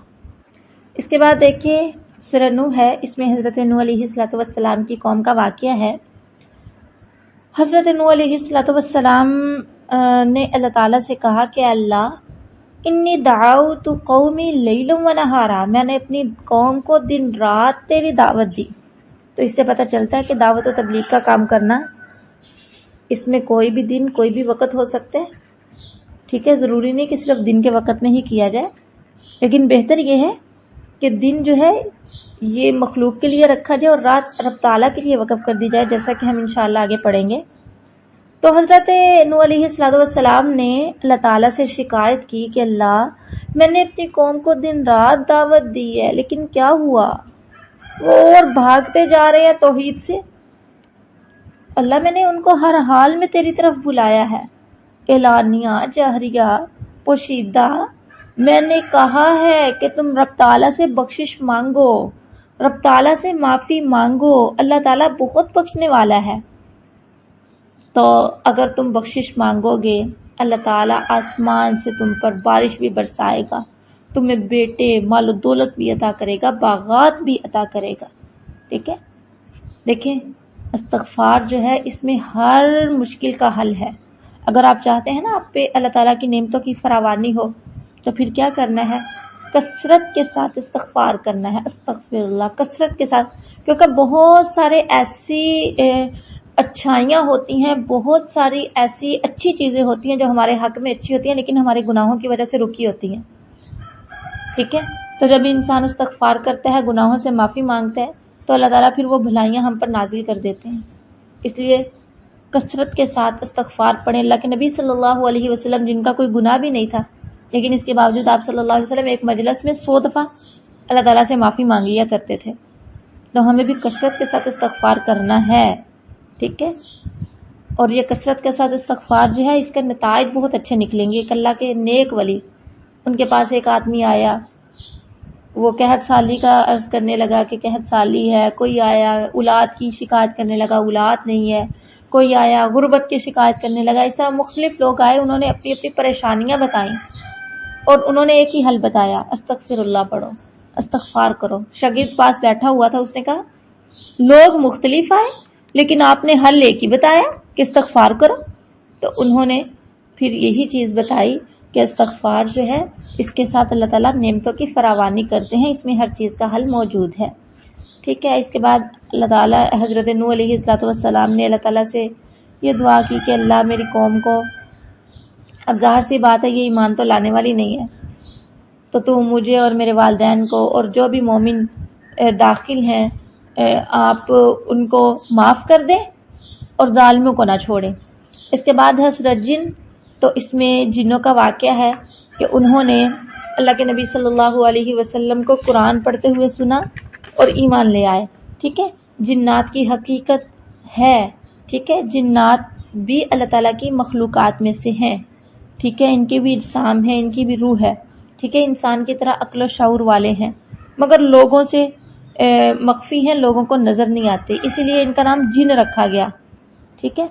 اس کے بعد دیکھیے سورہ نوح ہے، اس میں حضرت نوح علیہ السلام کی قوم کا واقعہ ہے۔ حضرت نوح علیہ السلام نے اللہ تعالیٰ سے کہا کہ اللہ انی دعوت قومی لیلا و نہارا، میں نے اپنی قوم کو دن رات تیری دعوت دی۔ تو اس سے پتہ چلتا ہے کہ دعوت و تبلیغ کا کام کرنا، اس میں کوئی بھی دن، کوئی بھی وقت ہو سکتے ہیں، ٹھیک ہے، ضروری نہیں کہ صرف دن کے وقت میں ہی کیا جائے، لیکن بہتر یہ ہے کہ دن جو ہے یہ مخلوق کے لیے رکھا جائے اور رات رب تعالیٰ کے لیے وقف کر دی جائے، جیسا کہ ہم انشاءاللہ آگے پڑھیں گے۔ تو حضرت نوح علیہ السلام نے اللہ تعالیٰ سے شکایت کی کہ اللہ میں نے اپنی قوم کو دن رات دعوت دی ہے، لیکن کیا ہوا، وہ اور بھاگتے جا رہے ہیں توحید سے۔ اللہ میں نے ان کو ہر حال میں تیری طرف بلایا ہے، اعلانیہ، جہریہ، پوشیدہ، میں نے کہا ہے کہ تم رب تعالیٰ سے بخشش مانگو، رب تعالیٰ سے معافی مانگو، اللہ تعالیٰ بہت بخشنے والا ہے۔ تو اگر تم بخشش مانگو گے، اللہ تعالیٰ آسمان سے تم پر بارش بھی برسائے گا، تمہیں بیٹے، مال و دولت بھی عطا کرے گا، باغات بھی عطا کرے گا، ٹھیک ہے۔ دیکھیں استغفار جو ہے اس میں ہر مشکل کا حل ہے۔ اگر آپ چاہتے ہیں نا آپ پہ اللہ تعالیٰ کی نعمتوں کی فراوانی ہو تو پھر کیا کرنا ہے، کثرت کے ساتھ استغفار کرنا ہے، استغفر اللہ، کثرت کے ساتھ، کیونکہ بہت سارے ایسی اچھائیاں ہوتی ہیں، بہت ساری ایسی اچھی چیزیں ہوتی ہیں جو ہمارے حق میں اچھی ہوتی ہیں لیکن ہمارے گناہوں کی وجہ سے رکی ہوتی ہیں، ٹھیک ہے؟ تو جب انسان استغفار کرتا ہے، گناہوں سے معافی مانگتا ہے، تو اللہ تعالیٰ پھر وہ بھلائیاں ہم پر نازل کر دیتے ہیں۔ اس لیے کثرت کے ساتھ استغفار پڑھیں۔ اللہ کے نبی صلی اللہ علیہ وسلم، جن کا کوئی گناہ بھی نہیں تھا، لیکن اس کے باوجود آپ صلی اللہ علیہ وسلم ایک مجلس میں 100 دفعہ اللہ تعالیٰ سے معافی مانگیا کرتے تھے۔ تو ہمیں بھی کثرت کے ساتھ استغفار کرنا ہے، ٹھیک ہے؟ اور یہ کثرت کے ساتھ استغفار جو ہے، اس کے نتائج بہت اچھے نکلیں گے۔ ایک اللہ کے نیک ولی، ان کے پاس ایک آدمی آیا، وہ قحط سالی کا عرض کرنے لگا کہ قحط سالی ہے، کوئی آیا اولاد کی شکایت کرنے لگا، اولاد نہیں ہے، کوئی آیا غربت کی شکایت کرنے لگا۔ اس طرح مختلف لوگ آئے، انہوں نے اپنی اپنی پریشانیاں بتائیں اور انہوں نے ایک ہی حل بتایا، استغفر اللہ پڑھو، استغفار کرو۔ شاگرد پاس بیٹھا ہوا تھا، اس نے کہا لوگ مختلف آئے لیکن آپ نے حل ایک ہی بتایا کہ استغفار کرو۔ تو انہوں نے پھر یہی چیز بتائی کہ استغفار جو ہے، اس کے ساتھ اللہ تعالیٰ نعمتوں کی فراوانی کرتے ہیں، اس میں ہر چیز کا حل موجود ہے، ٹھیک ہے؟ اس کے بعد اللہ تعالیٰ، حضرت نوح علیہ السلام نے اللہ تعالیٰ سے یہ دعا کی کہ اللہ میری قوم کو، اب ظاہر سی بات ہے یہ ایمان تو لانے والی نہیں ہے، تو مجھے اور میرے والدین کو اور جو بھی مومن داخل ہیں آپ ان کو معاف کر دیں اور ظالموں کو نہ چھوڑیں۔ اس کے بعد ہے سورۃ جن، تو اس میں جنوں کا واقعہ ہے کہ انہوں نے اللہ کے نبی صلی اللہ علیہ وسلم کو قرآن پڑھتے ہوئے سنا اور ایمان لے آئے، ٹھیک ہے؟ جنات کی حقیقت ہے، ٹھیک ہے؟ جنات بھی اللہ تعالیٰ کی مخلوقات میں سے ہیں، ٹھیک ہے؟ ان کی بھی اجسام ہے، ان کی بھی روح ہے، ٹھیک ہے؟ انسان کی طرح عقل و شعور والے ہیں، مگر لوگوں سے مخفی ہیں، لوگوں کو نظر نہیں آتے، اسی لیے ان کا نام جن رکھا گیا، ٹھیک ہے؟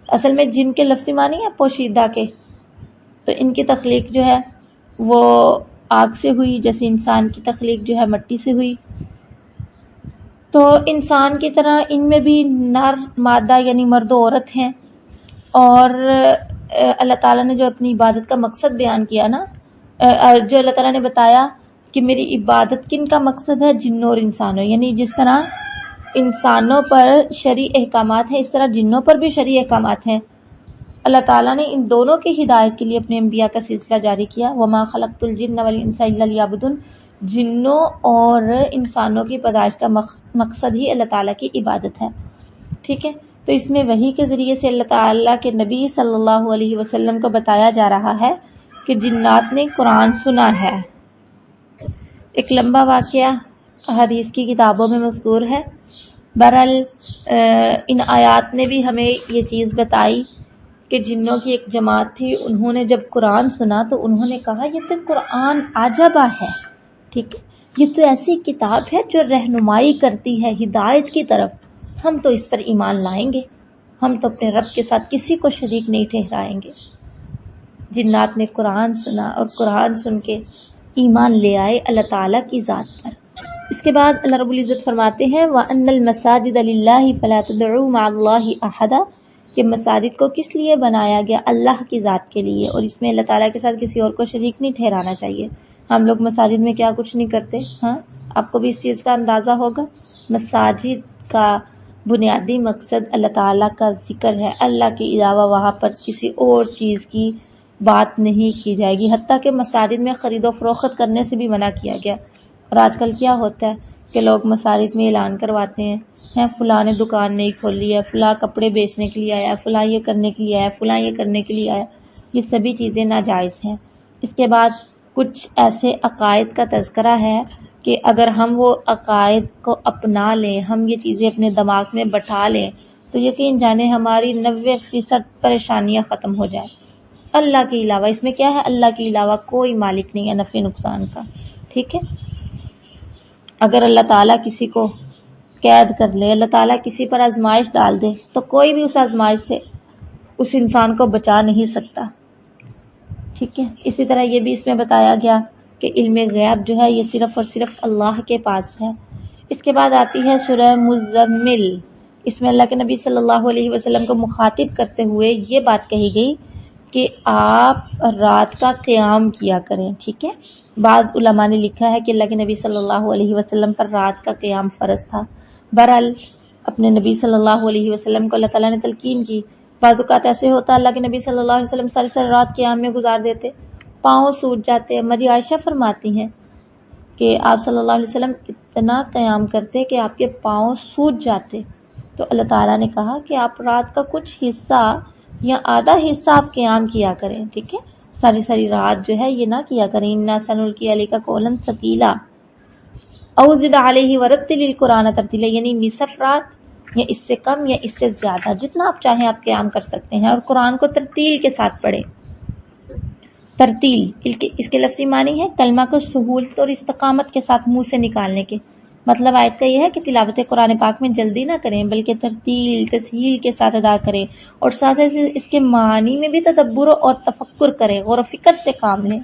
اصل میں جن کے لفظی معنی ہے پوشیدہ کے، تو ان کی تخلیق جو ہے وہ آگ سے ہوئی، جیسے انسان کی تخلیق جو ہے مٹی سے ہوئی۔ تو انسان کی طرح ان میں بھی نر مادہ یعنی مرد و عورت ہیں، اور اللہ تعالیٰ نے جو اپنی عبادت کا مقصد بیان کیا نا، جو اللہ تعالیٰ نے بتایا کہ میری عبادت کن کا مقصد ہے، جنوں اور انسانوں، یعنی جس طرح انسانوں پر شرعی احکامات ہیں اس طرح جنوں پر بھی شرعی احکامات ہیں۔ اللہ تعالیٰ نے ان دونوں کی ہدایت کے لیے اپنے انبیاء کا سلسلہ جاری کیا، وَمَا خَلَقْتُ الْجِنَّ وَالْإِنسَ إِلَّا لِيَعْبُدُونِ۔ جنوں اور انسانوں کی پیدائش کا مقصد ہی اللہ تعالیٰ کی عبادت ہے، ٹھیک ہے؟ تو اس میں وحی کے ذریعے سے اللہ تعالیٰ کے نبی صلی اللہ علیہ وسلم کو بتایا جا رہا ہے کہ جنات نے قرآن سنا ہے۔ ایک لمبا واقعہ حدیث کی کتابوں میں مذکور ہے۔ بہرحال ان آیات نے بھی ہمیں یہ چیز بتائی کہ جنوں کی ایک جماعت تھی، انہوں نے جب قرآن سنا تو انہوں نے کہا یہ تو قرآن عجبہ ہے، ٹھیک ہے؟ یہ تو ایسی کتاب ہے جو رہنمائی کرتی ہے ہدایت کی طرف، ہم تو اس پر ایمان لائیں گے، ہم تو اپنے رب کے ساتھ کسی کو شریک نہیں ٹھہرائیں گے۔ جنات نے قرآن سنا اور قرآن سن کے ایمان لے آئے اللہ تعالیٰ کی ذات پر۔ اس کے بعد اللہ رب العزت فرماتے ہیں وَأَنَّ الْمَسَاجِدَ لِلَّهِ فَلَا تَدْعُوا مَعَ اللَّهِ أَحَدًا، کہ مساجد کو کس لیے بنایا گیا؟ اللہ کی ذات کے لیے، اور اس میں اللہ تعالیٰ کے ساتھ کسی اور کو شریک نہیں ٹھہرانا چاہیے۔ ہم لوگ مساجد میں کیا کچھ نہیں کرتے، ہاں؟ آپ کو بھی اس چیز کا اندازہ ہوگا۔ مساجد کا بنیادی مقصد اللہ تعالیٰ کا ذکر ہے، اللہ کے علاوہ وہاں پر کسی اور چیز کی بات نہیں کی جائے گی، حتیٰ کہ مساجد میں خرید و فروخت کرنے سے بھی منع کیا گیا۔ اور آج کل کیا ہوتا ہے کہ لوگ مساجد میں اعلان کرواتے ہیں فلاں نے دکان نہیں کھولی ہے، فلاں کپڑے بیچنے کے لیے آیا، فلاں یہ کرنے کے لیے آیا، فلاں یہ کرنے کے لیے آیا، یہ سبھی چیزیں ناجائز ہیں۔ اس کے بعد کچھ ایسے عقائد کا تذکرہ ہے کہ اگر ہم وہ عقائد کو اپنا لیں، ہم یہ چیزیں اپنے دماغ میں بٹھا لیں تو یقین جانیں ہماری 90% پریشانیاں ختم ہو جائیں۔ اللہ کے علاوہ، اس میں کیا ہے، اللہ کے علاوہ کوئی مالک نہیں ہے نفع نقصان کا، ٹھیک ہے؟ اگر اللہ تعالیٰ کسی کو قید کر لے، اللہ تعالیٰ کسی پر آزمائش ڈال دے تو کوئی بھی اس آزمائش سے اس انسان کو بچا نہیں سکتا، ٹھیک ہے؟ اسی طرح یہ بھی اس میں بتایا گیا کہ علم غیب جو ہے یہ صرف اور صرف اللہ کے پاس ہے۔ اس کے بعد آتی ہے سورہ مزمل، اس میں اللہ کے نبی صلی اللہ علیہ وسلم کو مخاطب کرتے ہوئے یہ بات کہی گئی کہ آپ رات کا قیام کیا کریں، ٹھیک ہے؟ بعض علماء نے لکھا ہے کہ اللہ کے نبی صلی اللہ علیہ وسلم پر رات کا قیام فرض تھا۔ بہرحال اپنے نبی صلی اللہ علیہ وسلم کو اللہ تعالیٰ نے تلقین کی. بعض اوقات ایسے ہوتا اللہ کے نبی صلی اللہ علیہ وسلم ساری ساری رات قیام میں گزار دیتے، پاؤں سوج جاتے. ہماری عائشہ فرماتی ہیں کہ آپ صلی اللہ علیہ وسلم اتنا قیام کرتے کہ آپ کے پاؤں سوج جاتے. تو اللہ تعالیٰ نے کہا کہ آپ رات کا کچھ حصہ یا آدھا حصہ آپ قیام کیا کریں، ٹھیک ہے، ساری ساری رات جو ہے یہ نہ کیا کریں. اِنَّا سَنُلْقِي عَلَيْكَ قَوْلًا ثَقِيلًا اَوْ زِدْ عَلَيْهِ وَرَتِّلِ الْقُرْآنَ تَرْتِيلًا، یعنی نصف رات یا اس سے کم یا اس سے زیادہ جتنا آپ چاہیں آپ قیام کر سکتے ہیں، اور قرآن کو ترتیل کے ساتھ پڑھیں. ترتیل اس کے لفظی معنی ہے کلمہ کو سہولت اور استقامت کے ساتھ منہ سے نکالنے کے. مطلب آیت کا یہ ہے کہ تلاوت قرآن پاک میں جلدی نہ کریں بلکہ ترتیل تسہیل کے ساتھ ادا کریں، اور ساتھ ہی اس کے معنی میں بھی تدبر اور تفکر کریں، غور و فکر سے کام لیں.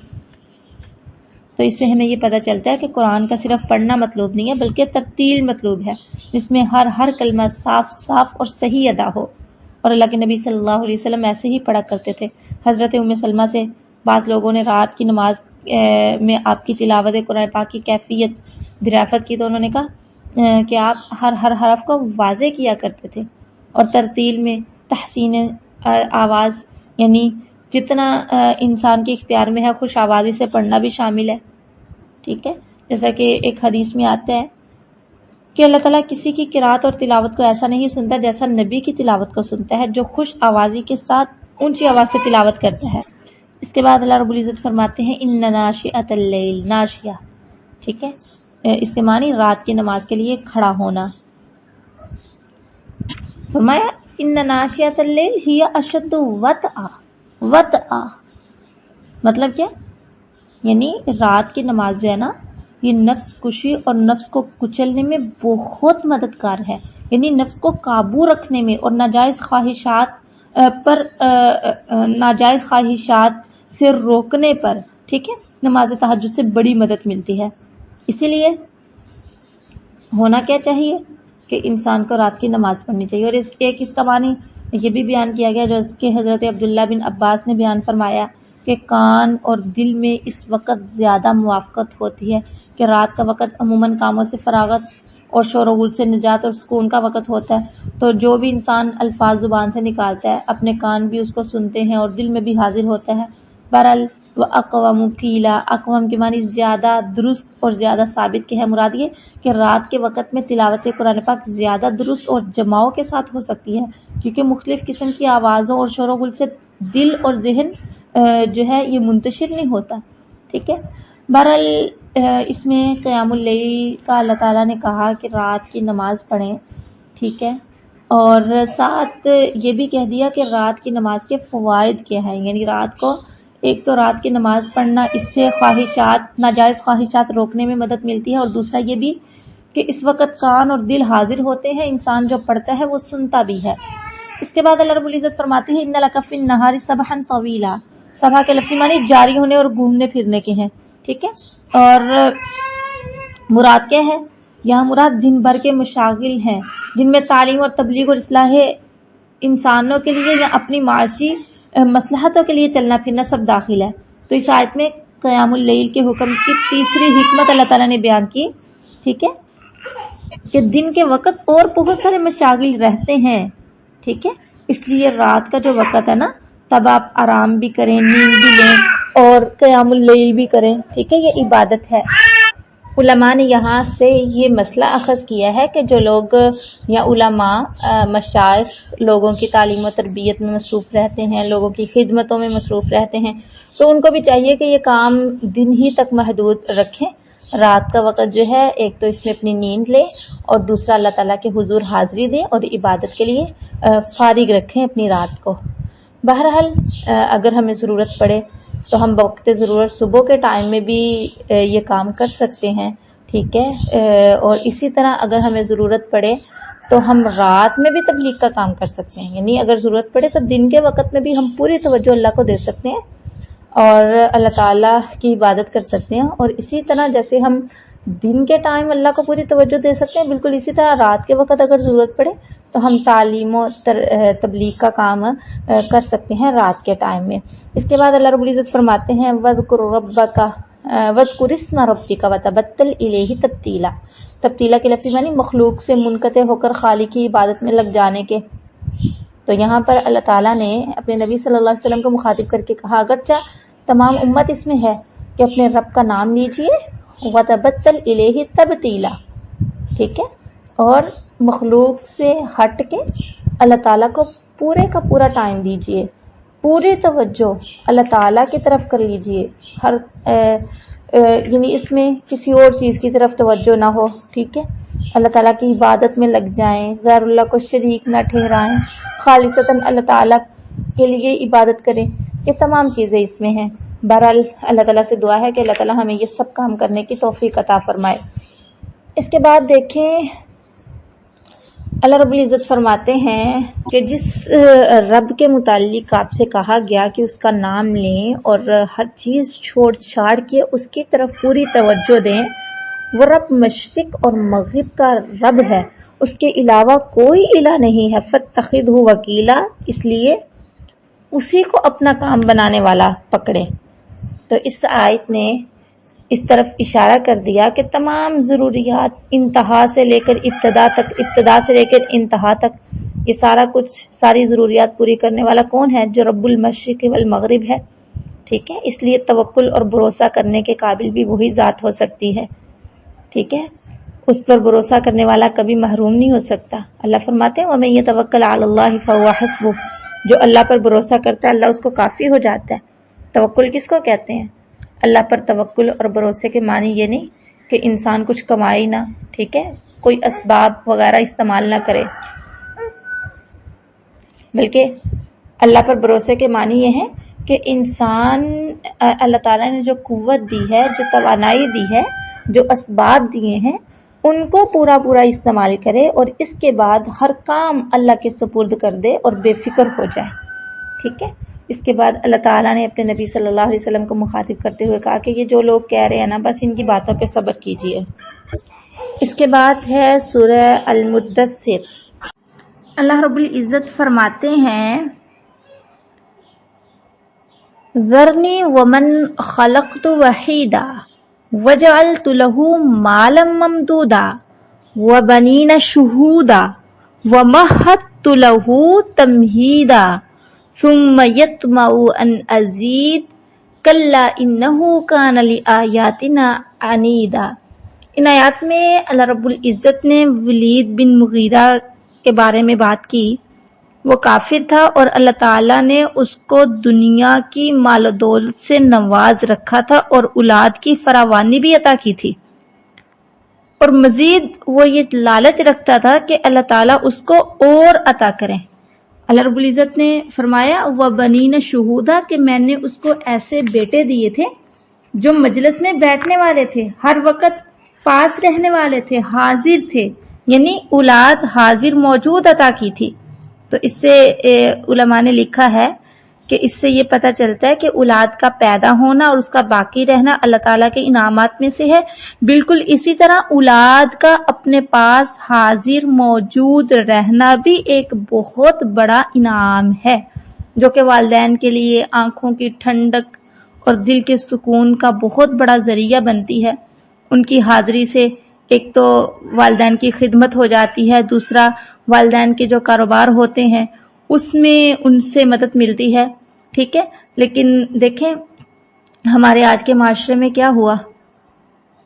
تو اس سے ہمیں یہ پتہ چلتا ہے کہ قرآن کا صرف پڑھنا مطلوب نہیں ہے بلکہ ترتیل مطلوب ہے، جس میں ہر کلمہ صاف صاف اور صحیح ادا ہو. اور اللہ کے نبی صلی اللہ علیہ وسلم ایسے ہی پڑھا کرتے تھے. حضرت ام سلمہ سے بعض لوگوں نے رات کی نماز میں آپ کی تلاوت قرآن پاک کی کیفیت دریافت کی، تو انہوں نے کہا کہ آپ ہر حرف کو واضح کیا کرتے تھے، اور ترتیل میں تحسین آواز یعنی جتنا انسان کے اختیار میں ہے خوش آوازی سے پڑھنا بھی شامل ہے. ٹھیک ہے، جیسا کہ ایک حدیث میں آتا ہے کہ اللہ تعالیٰ کسی کی قرات اور تلاوت کو ایسا نہیں سنتا جیسا نبی کی تلاوت کو سنتا ہے، جو خوش آوازی کے ساتھ اونچی آواز سے تلاوت کرتا ہے. اس کے بعد اللہ رب العزت فرماتے ہیں ان ناشئۃ اللیل، ناشیہ، ٹھیک ہے، اس کے معنی رات کی نماز کے لیے کھڑا ہونا. فرمایا ان ناشئۃ اللیل ہی اشد وطئا، مطلب کیا؟ یعنی رات کی نماز جو ہے نا یہ نفس کشی اور نفس کو کچلنے میں بہت مددگار ہے، یعنی نفس کو قابو رکھنے میں اور ناجائز خواہشات سے روکنے پر، ٹھیک ہے، نماز تہجد سے بڑی مدد ملتی ہے. اسی لیے ہونا کیا چاہیے کہ انسان کو رات کی نماز پڑھنی چاہیے. اور اس کا معنی یہ بھی بیان کیا گیا جو کہ حضرت عبداللہ بن عباس نے بیان فرمایا کہ کان اور دل میں اس وقت زیادہ موافقت ہوتی ہے کہ رات کا وقت عموماً کاموں سے فراغت اور شور و غل سے نجات اور سکون کا وقت ہوتا ہے. تو جو بھی انسان الفاظ زبان سے نکالتا ہے اپنے کان بھی اس کو سنتے ہیں اور دل میں بھی حاضر ہوتا ہے. بہرحال اقوام قیلا، اقوام کے معنی زیادہ درست اور زیادہ ثابت کے ہے. مراد یہ کہ رات کے وقت میں تلاوت قرآن پاک زیادہ درست اور جماؤ کے ساتھ ہو سکتی ہے، کیونکہ مختلف قسم کی آوازوں اور شور و غل سے دل اور ذہن جو ہے یہ منتشر نہیں ہوتا. ٹھیک ہے، بہرحال اس میں قیام اللیل کا اللہ تعالیٰ نے کہا کہ رات کی نماز پڑھیں، ٹھیک ہے، اور ساتھ یہ بھی کہہ دیا کہ رات کی نماز کے فوائد کیا ہیں. یعنی رات کو ایک تو رات کی نماز پڑھنا اس سے ناجائز خواہشات روکنے میں مدد ملتی ہے، اور دوسرا یہ بھی کہ اس وقت کان اور دل حاضر ہوتے ہیں، انسان جو پڑھتا ہے وہ سنتا بھی ہے. اس کے بعد اللہ رب العزت فرماتے ہیں ان لک فی النہار سبحا طویلا، سبحا کے لفظی معنی جاری ہونے اور گھومنے پھرنے کے ہیں. ٹھیک ہے، اور مراد کیا ہے؟ یہاں مراد دن بھر کے مشاغل ہیں جن میں تعلیم اور تبلیغ اور اصلاح انسانوں کے لیے یا اپنی معاشی مصلحتوں کے لیے چلنا پھرنا سب داخل ہے. تو اس آیت میں قیام اللیل کے حکم کی تیسری حکمت اللہ تعالیٰ نے بیان کی، ٹھیک ہے، کہ دن کے وقت اور بہت سارے مشاغل رہتے ہیں، ٹھیک ہے، اس لیے رات کا جو وقت ہے نا تب آپ آرام بھی کریں، نیند بھی لیں اور قیام اللیل بھی کریں. ٹھیک ہے، یہ عبادت ہے. علماء نے یہاں سے یہ مسئلہ اخذ کیا ہے کہ جو لوگ یا علماء مشائخ لوگوں کی تعلیم و تربیت میں مصروف رہتے ہیں، لوگوں کی خدمتوں میں مصروف رہتے ہیں، تو ان کو بھی چاہیے کہ یہ کام دن ہی تک محدود رکھیں. رات کا وقت جو ہے ایک تو اس میں اپنی نیند لیں اور دوسرا اللہ تعالیٰ کے حضور حاضری دیں اور عبادت کے لیے فارغ رکھیں اپنی رات کو. بہرحال اگر ہمیں ضرورت پڑے تو ہم بوقت ضرورت صبح کے ٹائم میں بھی یہ کام کر سکتے ہیں. ٹھیک ہے، اور اسی طرح اگر ہمیں ضرورت پڑے تو ہم رات میں بھی تبلیغ کا کام کر سکتے ہیں. یعنی اگر ضرورت پڑے تو دن کے وقت میں بھی ہم پوری توجہ اللہ کو دے سکتے ہیں اور اللہ تعالیٰ کی عبادت کر سکتے ہیں. اور اسی طرح جیسے ہم دن کے ٹائم اللہ کو پوری توجہ دے سکتے ہیں، بالکل اسی طرح رات کے وقت اگر ضرورت پڑے تو ہم تعلیم و تبلیغ کا کام کر سکتے ہیں رات کے ٹائم میں. اس کے بعد اللہ رب العزت فرماتے ہیں وَاذْكُرْ رَبَّكَ وَاذْكُرِ اسْمَ رَبِّكَ وَتَبَتَّلْ إِلَيْهِ تَبْتِيلًا۔ تبتیلا کے لفظی معنی مخلوق سے منقطع ہو کر خالق کی عبادت میں لگ جانے کے۔ تو یہاں پر اللہ تعالیٰ نے اپنے نبی صلی اللہ علیہ وسلم کو مخاطب کر کے کہا، اگرچہ تمام امت اس میں ہے کہ اپنے رب کا نام لیجئے، وَتَبَتَّلْ إِلَيْهِ تَبْتِيلًا، ٹھیک ہے، اور مخلوق سے ہٹ کے اللہ تعالیٰ کو پورے کا پورا ٹائم دیجئے، پوری توجہ اللہ تعالیٰ کی طرف کر لیجئے، یعنی اس میں کسی اور چیز کی طرف توجہ نہ ہو، ٹھیک ہے، اللہ تعالیٰ کی عبادت میں لگ جائیں، غیر اللہ کو شریک نہ ٹھہرائیں، خالصتاً اللہ تعالیٰ کے لیے عبادت کریں، یہ تمام چیزیں اس میں ہیں۔ بہرحال اللہ تعالیٰ سے دعا ہے کہ اللہ تعالیٰ ہمیں یہ سب کام کرنے کی توفیق عطا فرمائے۔ اس کے بعد دیکھیں اللہ رب العزت فرماتے ہیں کہ جس رب کے متعلق آپ سے کہا گیا کہ اس کا نام لیں اور ہر چیز چھوڑ چھاڑ کے اس کی طرف پوری توجہ دیں، وہ رب مشرق اور مغرب کا رب ہے، اس کے علاوہ کوئی الہ نہیں ہے، فاتخذہ وکیلا، اس لیے اسی کو اپنا کام بنانے والا پکڑے۔ تو اس آیت نے اس طرف اشارہ کر دیا کہ تمام ضروریات انتہا سے لے کر ابتدا تک، ابتدا سے لے کر انتہا تک، یہ سارا کچھ، ساری ضروریات پوری کرنے والا کون ہے؟ جو رب المشرق والمغرب ہے، ٹھیک ہے، اس لیے توکل اور بھروسہ کرنے کے قابل بھی وہی ذات ہو سکتی ہے، ٹھیک ہے، اس پر بھروسہ کرنے والا کبھی محروم نہیں ہو سکتا۔ اللہ فرماتے ہیں وَمَن يَتَوَكَّلْ عَلَى اللَّهِ فَهُوَ حَسْبُهُ، جو اللہ پر بھروسہ کرتا ہے اللہ اس کو کافی ہو جاتا ہے۔ توکل کس کو کہتے ہیں؟ اللہ پر توکل اور بھروسے کے معنی یہ نہیں کہ انسان کچھ کمائے نہ، ٹھیک ہے، کوئی اسباب وغیرہ استعمال نہ کرے، بلکہ اللہ پر بھروسے کے معنی یہ ہے کہ انسان اللہ تعالیٰ نے جو قوت دی ہے، جو توانائی دی ہے، جو اسباب دیے ہیں، ان کو پورا استعمال کرے اور اس کے بعد ہر کام اللہ کے سپرد کر دے اور بے فکر ہو جائے، ٹھیک ہے۔ اس کے بعد اللہ تعالیٰ نے اپنے نبی صلی اللہ علیہ وسلم کو مخاطب کرتے ہوئے کہا کہ یہ جو لوگ کہہ رہے ہیں نا، بس ان کی باتوں پہ صبر کیجیے۔ اس کے بعد ہے سورہ المدثر۔ اللہ رب العزت فرماتے ہیں ذرنی ومن خلقت وحیدا وجعلت له مالا ممدودا وبنین شہودا ومہدت له تمہیدا ثم یطمع ان ازید کلا انہ کان لآیاتنا عنیدا۔ ان آیات میں اللہ رب العزت نے ولید بن مغیرہ کے بارے میں بات کی۔ وہ کافر تھا اور اللہ تعالیٰ نے اس کو دنیا کی مال و دولت سے نواز رکھا تھا اور اولاد کی فراوانی بھی عطا کی تھی، اور مزید وہ یہ لالچ رکھتا تھا کہ اللہ تعالیٰ اس کو اور عطا کریں۔ اللہ رب العزت نے فرمایا وَبَنِينَ شُهُودًا کہ میں نے اس کو ایسے بیٹے دیے تھے جو مجلس میں بیٹھنے والے تھے، ہر وقت پاس رہنے والے تھے، حاضر تھے، یعنی اولاد حاضر موجود عطا کی تھی۔ تو اس سے علماء نے لکھا ہے کہ اس سے یہ پتہ چلتا ہے کہ اولاد کا پیدا ہونا اور اس کا باقی رہنا اللہ تعالیٰ کے انعامات میں سے ہے۔ بالکل اسی طرح اولاد کا اپنے پاس حاضر موجود رہنا بھی ایک بہت بڑا انعام ہے، جو کہ والدین کے لیے آنکھوں کی ٹھنڈک اور دل کے سکون کا بہت بڑا ذریعہ بنتی ہے۔ ان کی حاضری سے ایک تو والدین کی خدمت ہو جاتی ہے، دوسرا والدین کے جو کاروبار ہوتے ہیں اس میں ان سے مدد ملتی ہے، ٹھیک ہے۔ لیکن دیکھیں ہمارے آج کے معاشرے میں کیا ہوا،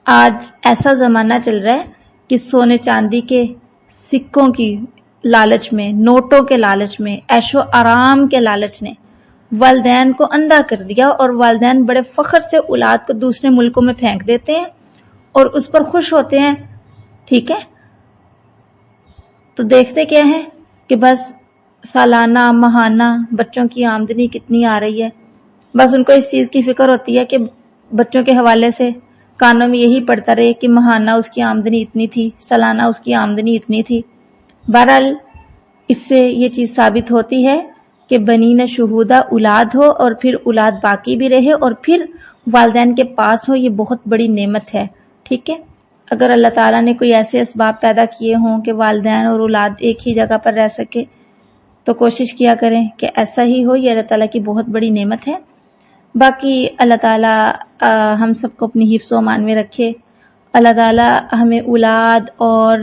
آج ایسا زمانہ چل رہا ہے کہ سونے چاندی کے سکوں کی لالچ میں، نوٹوں کے لالچ میں، عیش و آرام کے لالچ نے والدین کو اندھا کر دیا، اور والدین بڑے فخر سے اولاد کو دوسرے ملکوں میں پھینک دیتے ہیں اور اس پر خوش ہوتے ہیں، ٹھیک ہے۔ تو دیکھتے کیا ہے کہ بس سالانہ ماہانہ بچوں کی آمدنی کتنی آ رہی ہے، بس ان کو اس چیز کی فکر ہوتی ہے کہ بچوں کے حوالے سے کانوں میں یہی پڑتا رہے کہ ماہانہ اس کی آمدنی اتنی تھی، سالانہ اس کی آمدنی اتنی تھی۔ بہرحال اس سے یہ چیز ثابت ہوتی ہے کہ بنین شہودہ اولاد ہو اور پھر اولاد باقی بھی رہے اور پھر والدین کے پاس ہو، یہ بہت بڑی نعمت ہے، ٹھیک ہے۔ اگر اللہ تعالیٰ نے کوئی ایسے اسباب پیدا کیے ہوں کہ والدین اور اولاد ایک ہی جگہ پر رہ سکے تو کوشش کیا کریں کہ ایسا ہی ہو، یہ اللہ تعالیٰ کی بہت بڑی نعمت ہے۔ باقی اللہ تعالیٰ ہم سب کو اپنی حفظ و امان میں رکھے. اللہ تعالیٰ ہمیں اولاد اور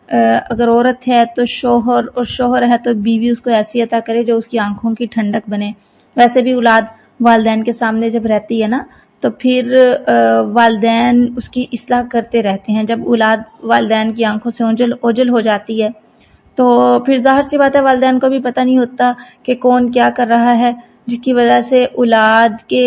اگر عورت ہے تو شوہر اور شوہر ہے تو بیوی اس کو ایسی عطا کرے جو اس کی آنکھوں کی ٹھنڈک بنے. ویسے بھی اولاد والدین کے سامنے جب رہتی ہے نا تو پھر والدین اس کی اصلاح کرتے رہتے ہیں. جب اولاد والدین کی آنکھوں سے اوجل ہو جاتی ہے تو پھر ظاہر سی بات ہے والدین کو بھی پتہ نہیں ہوتا کہ کون کیا کر رہا ہے، جس کی وجہ سے اولاد کے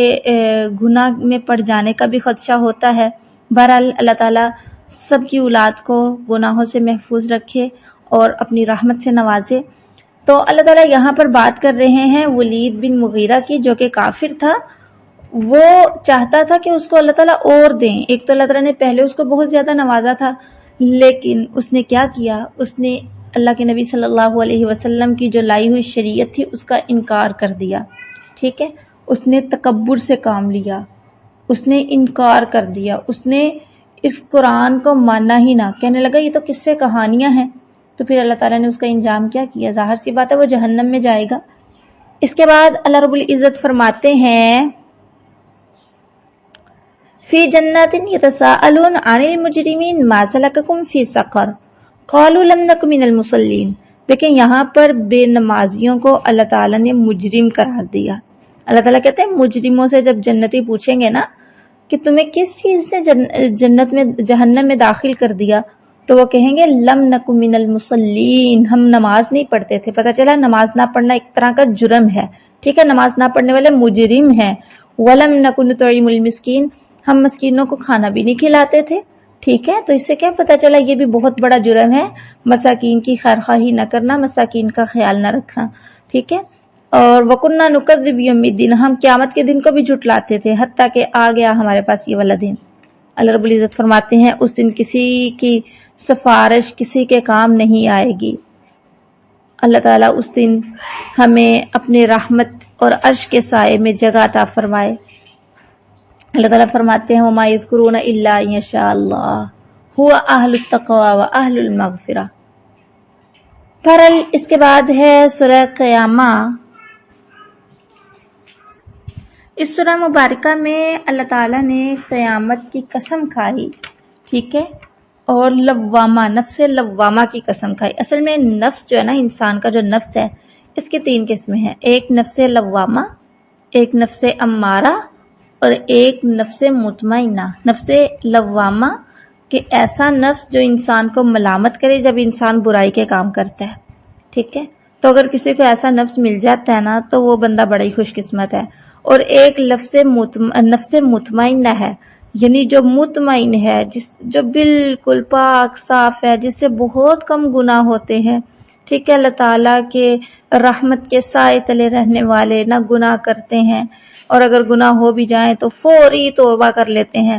گناہ میں پڑ جانے کا بھی خدشہ ہوتا ہے. بہرحال اللہ تعالیٰ سب کی اولاد کو گناہوں سے محفوظ رکھے اور اپنی رحمت سے نوازے. تو اللہ تعالیٰ یہاں پر بات کر رہے ہیں ولید بن مغیرہ کی، جو کہ کافر تھا. وہ چاہتا تھا کہ اس کو اللہ تعالیٰ اور دیں. ایک تو اللہ تعالیٰ نے پہلے اس کو بہت زیادہ نوازا تھا، لیکن اس نے کیا کیا، اس نے اللہ کے نبی صلی اللہ علیہ وسلم کی جو لائی ہوئی شریعت تھی اس کا انکار کر دیا. ٹھیک ہے، اس نے تکبر سے کام لیا، اس نے انکار کر دیا، اس نے اس قرآن کو مانا ہی نہ، کہنے لگا یہ تو کس سے کہانیاں ہیں. تو پھر اللہ تعالیٰ نے اس کا انجام کیا کیا، ظاہر سی بات ہے وہ جہنم میں جائے گا. اس کے بعد اللہ رب العزت فرماتے ہیں فی جنات یتساءلون عن المجرمین ما سلککم فی سقر قالوا لم نک من المصلین. دیکھیں یہاں پر بے نمازیوں کو اللہ تعالیٰ نے مجرم قرار دیا. اللہ تعالیٰ کہتے ہیں مجرموں سے جب جنتی پوچھیں گے نا کہ تمہیں کس چیز نے جہنم میں داخل کر دیا، تو وہ کہیں گے لم نک من المصلین، ہم نماز نہیں پڑھتے تھے. پتہ چلا نماز نہ پڑھنا ایک طرح کا جرم ہے. ٹھیک ہے، نماز نہ پڑھنے والے مجرم ہیں. ولم نک نطعم المسکین، ہم مسکینوں کو کھانا بھی نہیں کھلاتے تھے. ٹھیک ہے، تو اس سے کیا پتہ چلا یہ بھی بہت بڑا جرم ہے، مساکین کی خیرخواہی نہ کرنا، مساکین کا خیال نہ رکھنا. ٹھیک ہے، اور وَكُنَّا نُكَذِّبُ بِيَوْمِ الدِّينِ، ہم قیامت کے دن کو بھی جھٹلاتے تھے حتیٰ کہ آ گیا ہمارے پاس یہ والا دن. اللہ رب العزت فرماتے ہیں اس دن کسی کی سفارش کسی کے کام نہیں آئے گی. اللہ تعالیٰ اس دن ہمیں اپنے رحمت اور عرش کے سائے میں جگہ عطا فرمائے. اللہ تعالیٰ فرماتے ہیں وَمَا يَذْكُرُونَ إِلَّا أَن يَشَاءَ اللَّهُ هُوَ أَهْلُ التَّقْوَى وَأَهْلُ الْمَغْفِرَةِ. بہرحال اس کے بعد ہے سورہ قیامہ. اس سورہ مبارکہ میں اللہ تعالیٰ نے قیامت کی قسم کھائی. ٹھیک ہے، اور لوامہ، نفس لوامہ کی قسم کھائی. اصل میں نفس جو ہے نا، انسان کا جو نفس ہے اس کی 3 قسمیں ہیں. ایک نفس لوامہ، ایک نفس امارہ اور ایک نفس مطمئنہ. نفس لوامہ کہ ایسا نفس جو انسان کو ملامت کرے جب انسان برائی کے کام کرتا ہے. ٹھیک ہے، تو اگر کسی کو ایسا نفس مل جاتا ہے نا تو وہ بندہ بڑا ہی خوش قسمت ہے. اور ایک نفس مطمئنہ ہے، یعنی جو مطمئن ہے، جو بالکل پاک صاف ہے، جس سے بہت کم گناہ ہوتے ہیں. ٹھیک ہے، اللہ تعالیٰ کے رحمت کے سائے تلے رہنے والے، نہ گناہ کرتے ہیں، اور اگر گناہ ہو بھی جائیں تو فوری توبہ کر لیتے ہیں.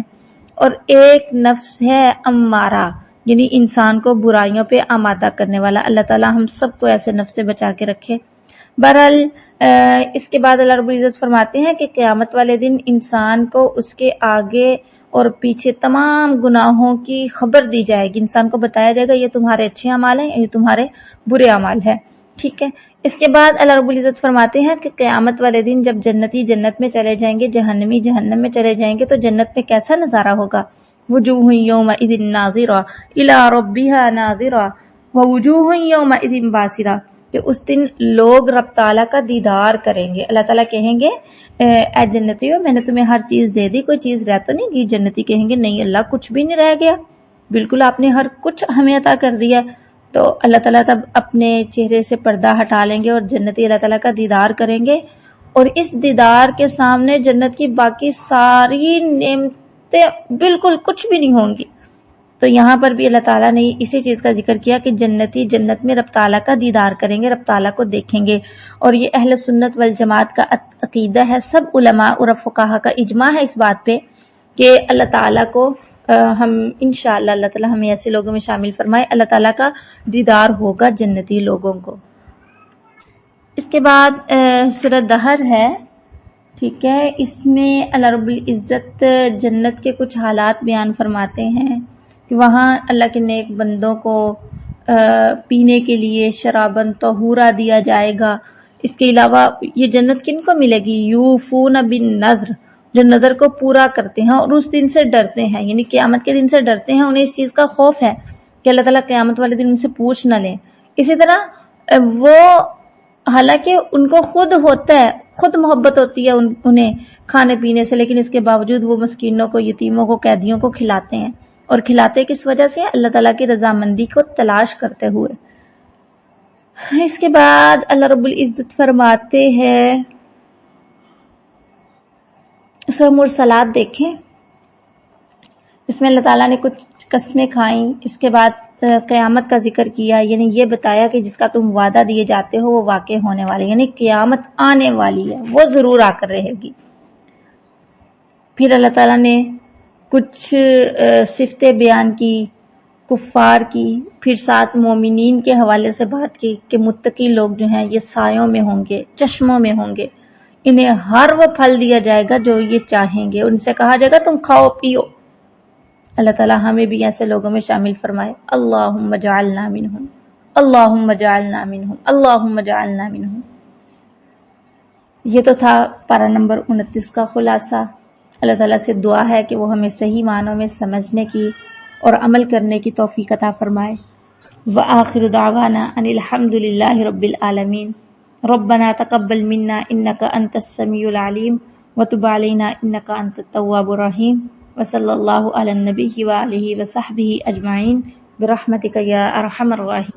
اور ایک نفس ہے امارہ، یعنی انسان کو برائیوں پہ آمادہ کرنے والا. اللہ تعالیٰ ہم سب کو ایسے نفس سے بچا کے رکھے. بہرحال اس کے بعد اللہ رب العزت فرماتے ہیں کہ قیامت والے دن انسان کو اس کے آگے اور پیچھے تمام گناہوں کی خبر دی جائے گی. انسان کو بتایا جائے گا یہ تمہارے اچھے اعمال ہیں، یہ تمہارے برے اعمال ہیں. ٹھیک ہے، اس کے بعد اللہ رب العزت فرماتے ہیں کہ قیامت والے دن جب جنتی جنت میں چلے جائیں گے، جہنمی جہنم میں چلے جائیں گے، تو جنت میں کیسا نظارہ ہوگا. وجوہ یومئذ ناظرہ الی ربها ناظرہ ووجوہ یومئذ باسرہ، کہ اس دن لوگ رب تعالیٰ کا دیدار کریں گے. اللہ تعالیٰ کہیں گے اے جنتیوں میں نے تمہیں ہر چیز دے دی، کوئی چیز رہ تو نہیں گئی. جنتی کہیں گے نہیں اللہ کچھ بھی نہیں رہ گیا، بالکل آپ نے ہر کچھ ہمیں عطا کر دیا. تو اللہ تعالیٰ تب اپنے چہرے سے پردہ ہٹا لیں گے اور جنتی اللہ تعالیٰ کا دیدار کریں گے. اور اس دیدار کے سامنے جنت کی باقی ساری نعمتیں بالکل کچھ بھی نہیں ہوں گی. تو یہاں پر بھی اللہ تعالیٰ نے اسی چیز کا ذکر کیا کہ جنتی جنت میں رب تعالیٰ کا دیدار کریں گے، رب تعالیٰ کو دیکھیں گے. اور یہ اہل سنت والجماعت کا عقیدہ ہے، سب علماء اور فقہا کا اجماع ہے اس بات پہ کہ اللہ تعالیٰ کو ہم انشاءاللہ اللہ تعالیٰ ہمیں ایسے لوگوں میں شامل فرمائے، اللہ تعالیٰ کا دیدار ہوگا جنتی لوگوں کو. اس کے بعد سورہ دہر ہے. ٹھیک ہے، اس میں اللہ رب العزت جنت کے کچھ حالات بیان فرماتے ہیں کہ وہاں اللہ کے نیک بندوں کو پینے کے لیے شرابن طہورا دیا جائے گا. اس کے علاوہ یہ جنت کن کو ملے گی؟ یوفون بالنذر، جو نظر کو پورا کرتے ہیں اور اس دن سے ڈرتے ہیں، یعنی قیامت کے دن سے ڈرتے ہیں، انہیں اس چیز کا خوف ہے کہ اللہ تعالیٰ قیامت والے دن ان سے پوچھ نہ لیں۔ اسی طرح وہ حالانکہ ان کو خود ہوتا ہے، خود محبت ہوتی ہے انہیں کھانے پینے سے، لیکن اس کے باوجود وہ مسکینوں کو، یتیموں کو، قیدیوں کو کھلاتے ہیں، اور کھلاتے کس وجہ سے؟ اللہ تعالیٰ کی رضامندی کو تلاش کرتے ہوئے۔ اس کے بعد اللہ رب العزت فرماتے ہیں، سورہ مرسلات دیکھیں، اس میں اللہ تعالیٰ نے کچھ قسمیں کھائیں، اس کے بعد قیامت کا ذکر کیا، یعنی یہ بتایا کہ جس کا تم وعدہ دیے جاتے ہو وہ واقع ہونے والے، یعنی قیامت آنے والی ہے، وہ ضرور آ کر رہے گی۔ پھر اللہ تعالیٰ نے کچھ صفتیں بیان کی کفار کی، پھر ساتھ مومنین کے حوالے سے بات کی کہ متقی لوگ جو ہیں یہ سایوں میں ہوں گے، چشموں میں ہوں گے، انہیں ہر وہ پھل دیا جائے گا جو یہ چاہیں گے، ان سے کہا جائے گا تم کھاؤ پیو۔ اللہ تعالیٰ ہمیں بھی ایسے لوگوں میں شامل فرمائے۔ اللہم اجعلنا منہم، اللہم اجعلنا منہم، اللہم اجعلنا منہم۔ یہ تو تھا پارہ نمبر 29 کا خلاصہ۔ اللہ تعالیٰ سے دعا ہے کہ وہ ہمیں صحیح معنوں میں سمجھنے کی اور عمل کرنے کی توفیق عطا فرمائے۔ وآخر دعوانا ان الحمد للہ رب العالمین۔ ربنا تقبل منا انک انت السمیع العلیم وتب علینا انک انت التواب الرحیم، وصلی اللہ علی النبی وآلہ وصحبہ اجمعین برحمتک یا ارحم الراحمین۔